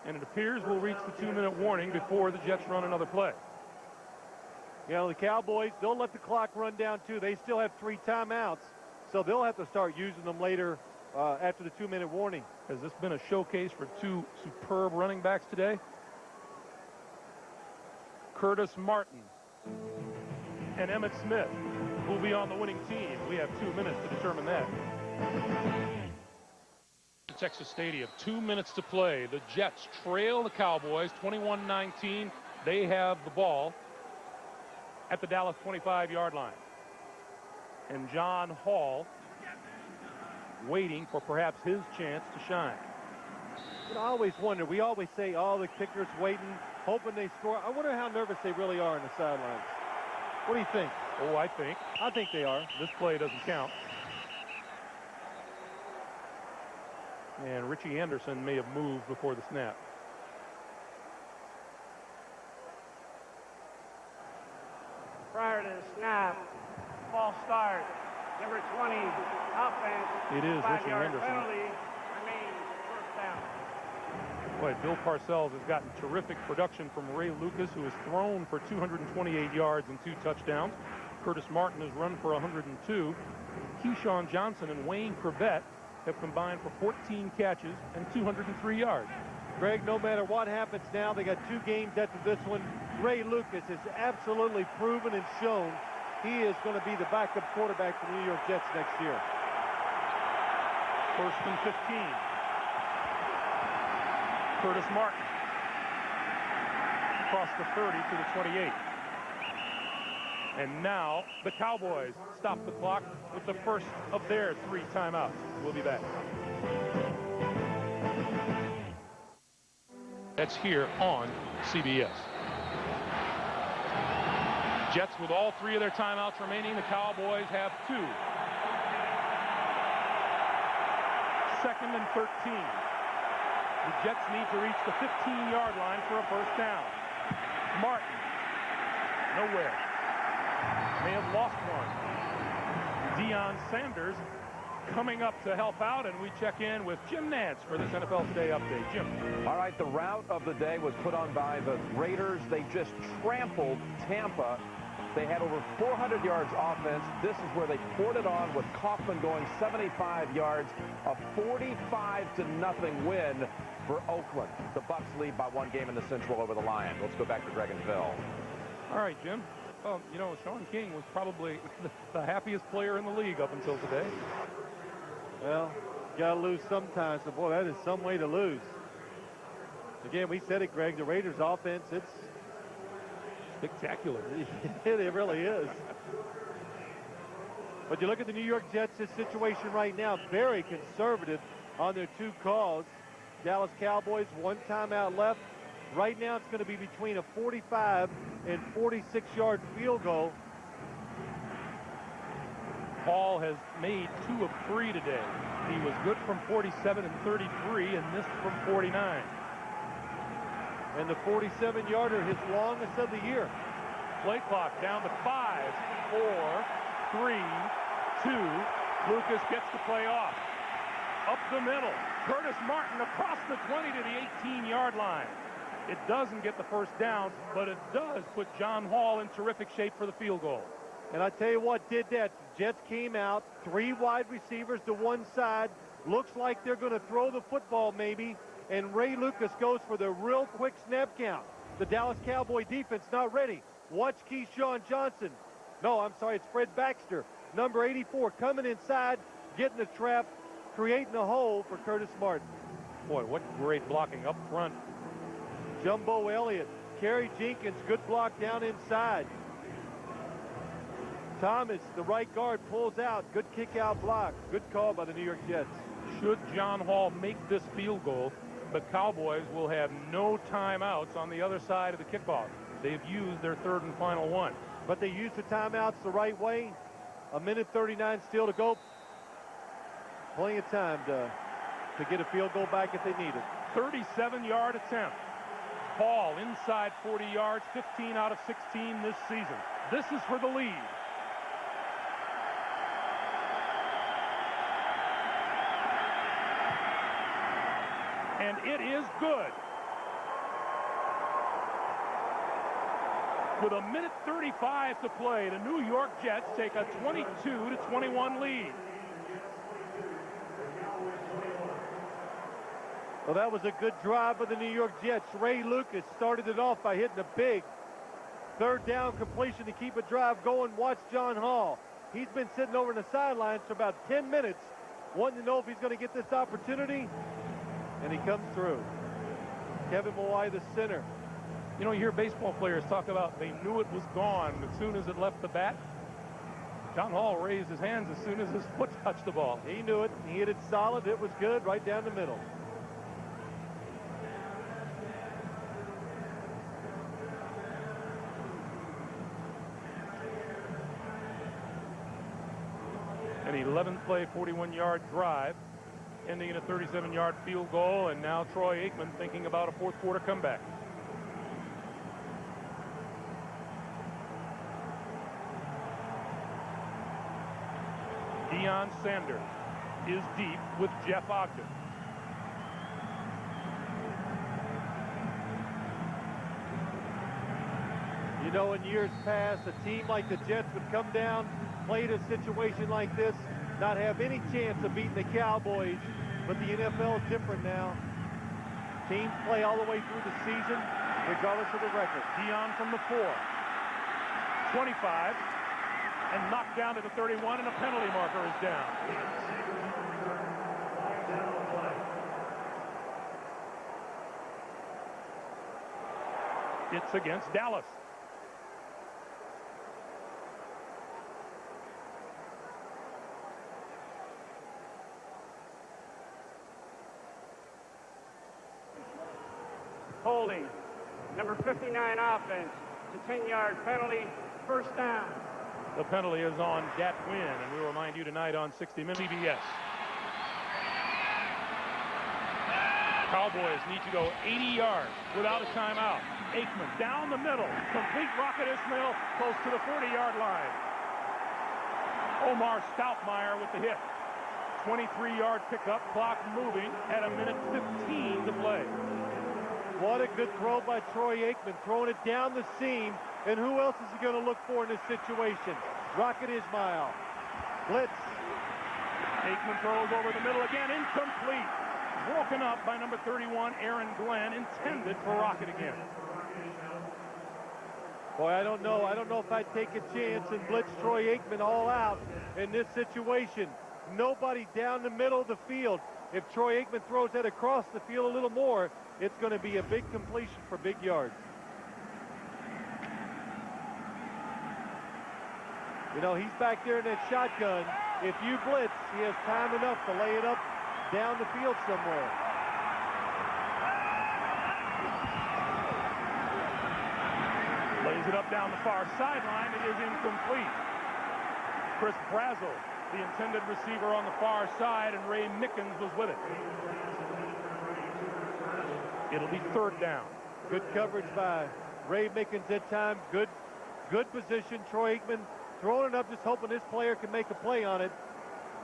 and it appears we'll reach the 2-minute warning before the Jets run another play. You know, the Cowboys, they'll let the clock run down too. They still have 3 timeouts, so they'll have to start using them later after the 2-minute warning. Has this been a showcase for 2 superb running backs today? Curtis Martin and Emmitt Smith will be on the winning team. We have 2 minutes to determine that. Texas Stadium, 2 minutes to play. The Jets trail the Cowboys 21-19. They have the ball at the Dallas 25-yard line. And John Hall waiting for perhaps his chance to shine. You know, I always wonder, we always say, oh, the kicker's waiting, hoping they score. I wonder how nervous they really are on the sidelines. What do you think? Oh, I think they are. This play doesn't count. And Richie Anderson may have moved before the snap. Prior to the snap, false start. Number 20, offense. It is Richie 5-yard Anderson. penalty, remains first down. Boy, Bill Parcells has gotten terrific production from Ray Lucas, who has thrown for 228 yards and 2 touchdowns. Curtis Martin has run for 102. Keyshawn Johnson and Wayne Corbett have combined for 14 catches and 203 yards. Greg, no matter what happens now, they got 2 games after this one. Ray Lucas has absolutely proven and shown he is going to be the backup quarterback for the New York Jets next year. 1st and 15. Curtis Martin across the 30 to the 28. And now the Cowboys stop the clock with the first of their 3 timeouts. We'll be back. That's here on CBS. Jets with all 3 of their timeouts remaining. The Cowboys have 2. 2nd and 13. The Jets need to reach the 15-yard line for a first down. Martin. Nowhere. They have lost one. Deion Sanders coming up to help out, and we check in with Jim Nantz for this NFL Today update. Jim. All right, the route of the day was put on by the Raiders. They just trampled Tampa. They had over 400 yards offense. This is where they poured it on with Kaufman going 75 yards. A 45-0 win for Oakland. The Bucs lead by 1 game in the Central over the Lions. Let's go back to Greg and Phil. All right, Jim. Well, you know, Sean King was probably the happiest player in the league up until today. Well, you got to lose sometimes. So, boy, that is some way to lose. Again, we said it, Greg. The Raiders' offense, it's spectacular. It really is. But you look at the New York Jets' situation right now, very conservative on their 2 calls. Dallas Cowboys, 1 timeout left. Right now, it's going to be between a 45 and 46-yard field goal. Paul has made 2 of 3 today. He was good from 47 and 33 and missed from 49. And the 47-yarder, his longest of the year. Play clock down to 5, 4, 3, 2. Lucas gets the play off. Up the middle. Curtis Martin across the 20 to the 18-yard line. It doesn't get the first down, but it does put John Hall in terrific shape for the field goal. And I tell you what did that. The Jets came out, 3 wide receivers to one side. Looks like they're going to throw the football maybe. And Ray Lucas goes for the real quick snap count. The Dallas Cowboy defense not ready. Watch Keyshawn Johnson. No, I'm sorry, it's Fred Baxter. Number 84 coming inside, getting the trap, creating a hole for Curtis Martin. Boy, what great blocking up front. Jumbo Elliott, Kerry Jenkins, good block down inside. Thomas, the right guard, pulls out. Good kick-out block. Good call by the New York Jets. Should John Hall make this field goal, the Cowboys will have no timeouts on the other side of the kickoff. They've used their 3rd and final one. But they used the timeouts the right way. 1:39 still to go. Plenty of time to get a field goal back if they need it. 37-yard attempt. Hall inside 40 yards, 15 out of 16 this season. This is for the lead. And it is good. With 1:35 to play, the New York Jets take a 22-21 lead. Well, that was a good drive by the New York Jets. Ray Lucas started it off by hitting a big 3rd down completion to keep a drive going. Watch John Hall. He's been sitting over in the sidelines for about 10 minutes, wanting to know if he's going to get this opportunity, and he comes through. Kevin Mawai, the center. You know, you hear baseball players talk about they knew it was gone as soon as it left the bat. John Hall raised his hands as soon as his foot touched the ball. He knew it. He hit it solid. It was good right down the middle. An 11-play, 41-yard drive, ending in a 37-yard field goal, and now Troy Aikman thinking about a 4th quarter comeback. Deion Sanders is deep with Jeff Ogden. You know, in years past, a team like the Jets would come down, play a situation like this, not have any chance of beating the Cowboys. But the NFL is different now. Teams play all the way through the season, regardless of the record. Deion from the 4. 25. And knocked down to the 31, and a penalty marker is down. It's against Dallas. holding. Number 59 offense. It's a 10-yard penalty. First down. The penalty is on Dat Win, and we remind you tonight on 60 Minutes CBS. Cowboys need to go 80 yards without a timeout. Aikman down the middle. Complete Rocket Ismail close to the 40-yard line. Omar Stoutmeyer with the hit. 23-yard pickup, clock moving at 1:15 to play. What a good throw by Troy Aikman, throwing it down the seam. And who else is he going to look for in this situation? Rocket Ismail. Blitz. Aikman throws over the middle again, incomplete. Broken up by number 31, Aaron Glenn, intended for Rocket again. Boy, I don't know if I'd take a chance and blitz Troy Aikman all out in this situation. Nobody down the middle of the field. If Troy Aikman throws that across the field a little more, it's going to be a big completion for big yards. You know, he's back there in that shotgun. If you blitz, he has time enough to lay it up down the field somewhere. Lays it up down the far sideline. It is incomplete. Chris Brazel, the intended receiver on the far side, and Ray Mickens was with it. It'll be third down. Good coverage by Ray Mickens at times. Good position. Troy Aikman throwing it up, just hoping this player can make a play on it.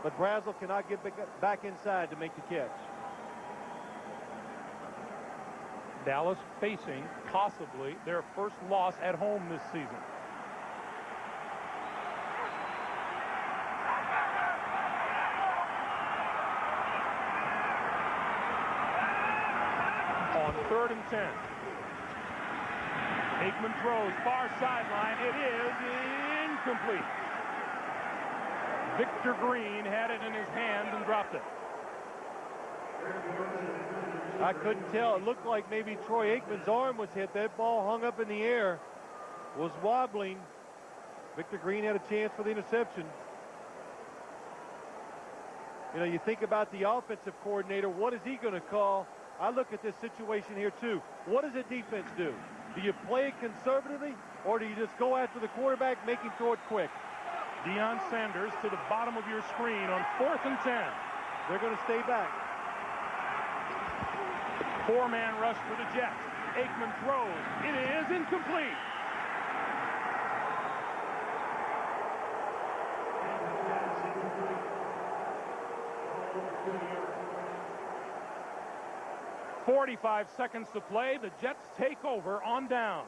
But Brazel cannot get back inside to make the catch. Dallas facing possibly their first loss at home this season. On 3rd and 10. Aikman throws far sideline. It is incomplete. Victor Green had it in his hands and dropped it. I couldn't tell. It looked like maybe Troy Aikman's arm was hit. That ball hung up in the air, was wobbling. Victor Green had a chance for the interception. You know, you think about the offensive coordinator. What is he going to call? I look at this situation here, too. What does the defense do? Do you play it conservatively, or do you just go after the quarterback, make him throw it quick? Deion Sanders to the bottom of your screen on 4th and 10. They're going to stay back. 4-man rush for the Jets. Aikman throws. It is incomplete. .45 seconds to play. The Jets take over on downs.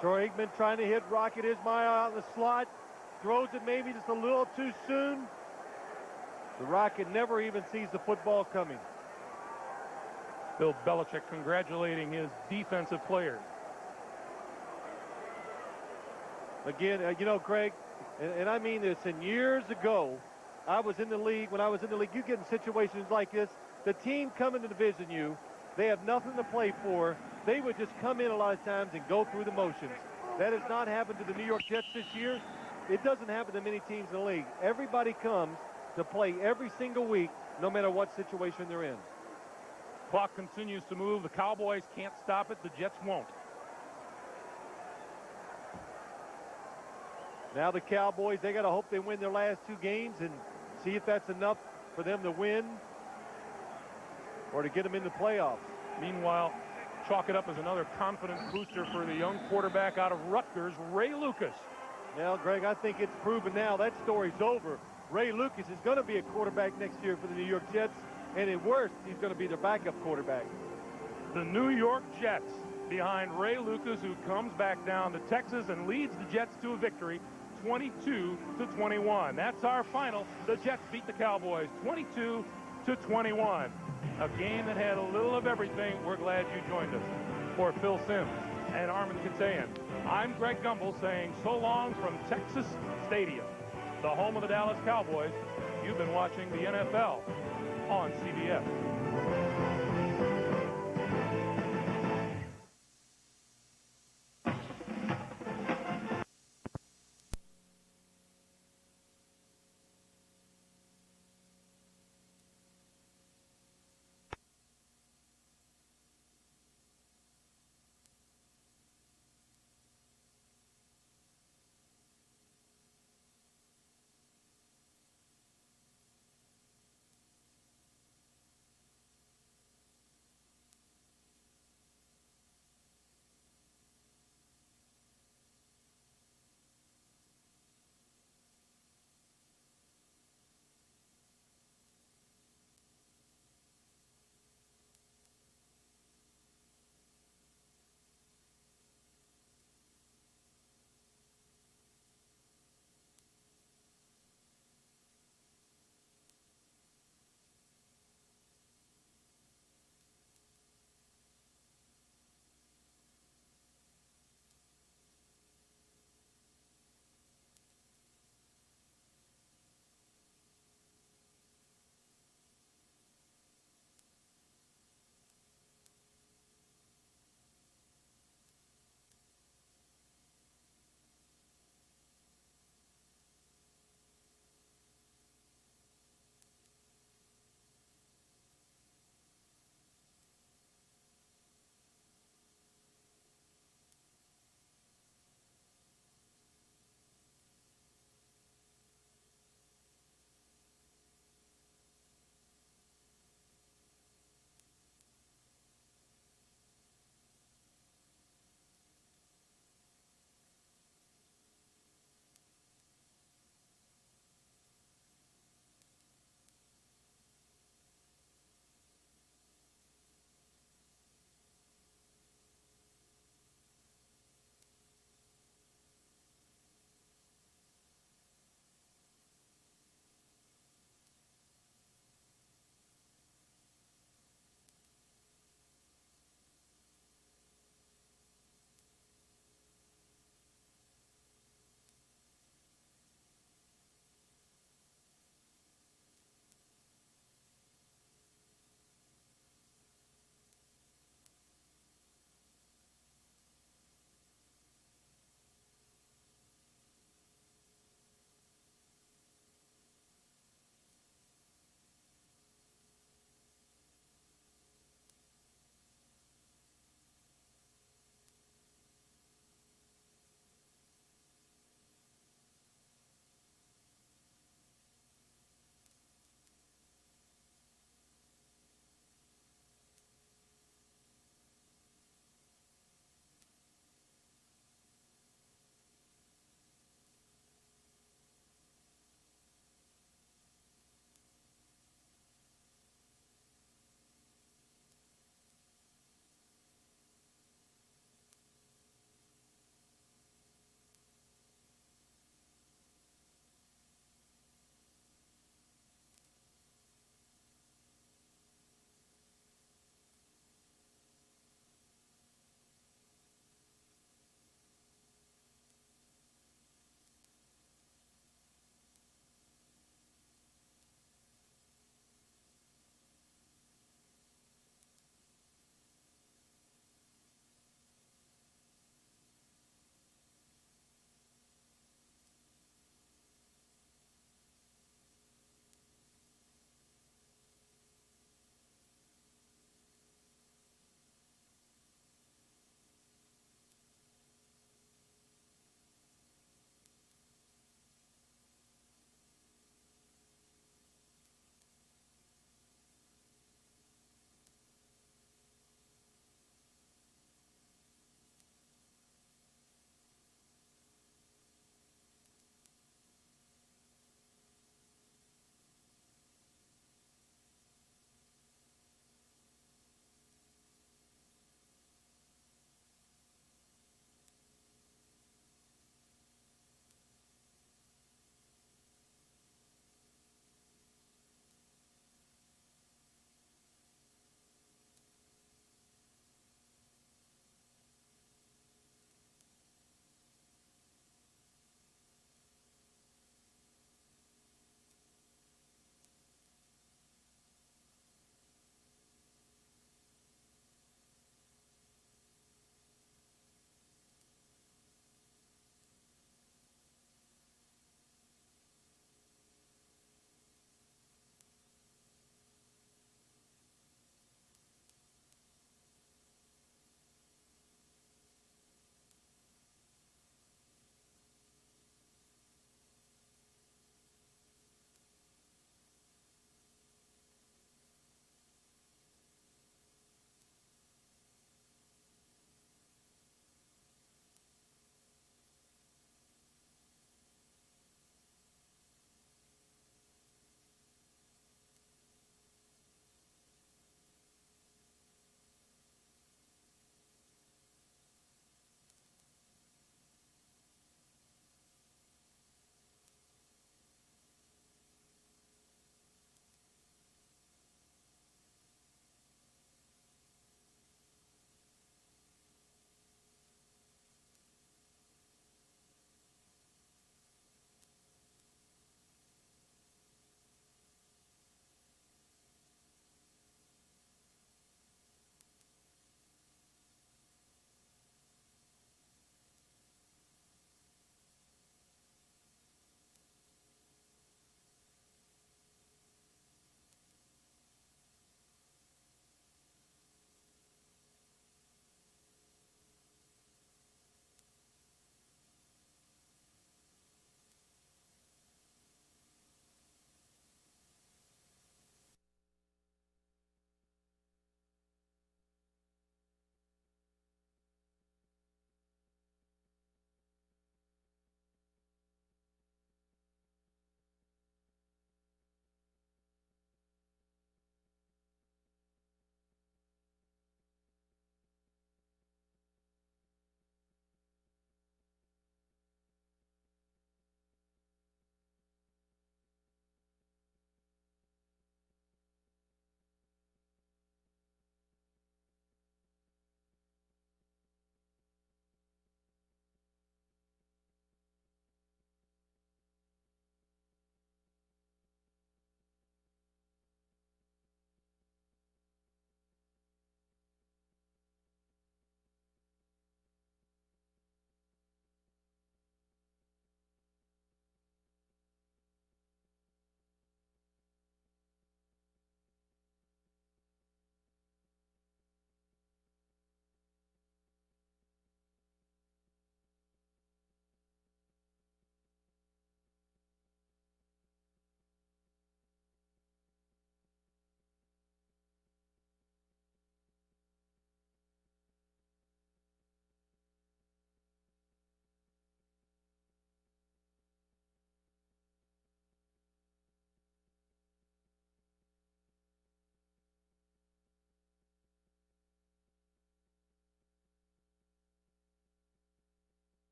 Troy Aikman trying to hit Rocket Ismail out in the slot. Throws it maybe just a little too soon. The Rocket never even sees the football coming. Bill Belichick congratulating his defensive players. Again, you know, Craig, and I mean this, and years ago, I was in the league. When I was in the league, you get in situations like this. The team coming to visit you, they have nothing to play for. They would just come in a lot of times and go through the motions. That has not happened to the New York Jets this year. It doesn't happen to many teams in the league. Everybody comes to play every single week, no matter what situation they're in. Clock continues to move. The Cowboys can't stop it. The Jets won't. Now the Cowboys, they got to hope they win their last 2 games and see if that's enough for them to win or to get them in the playoffs. Meanwhile, chalk it up as another confidence booster for the young quarterback out of Rutgers, Ray Lucas. Well, Greg, I think it's proven now that story's over. Ray Lucas is going to be a quarterback next year for the New York Jets, and at worst, he's going to be their backup quarterback. The New York Jets behind Ray Lucas, who comes back down to Texas and leads the Jets to a victory, 22-21. That's our final. The Jets beat the Cowboys 22-21. A game that had a little of everything. We're glad you joined us. For Phil Simms and Armin Katayan, I'm Greg Gumbel saying so long from Texas Stadium, the home of the Dallas Cowboys. You've been watching the NFL on CBS.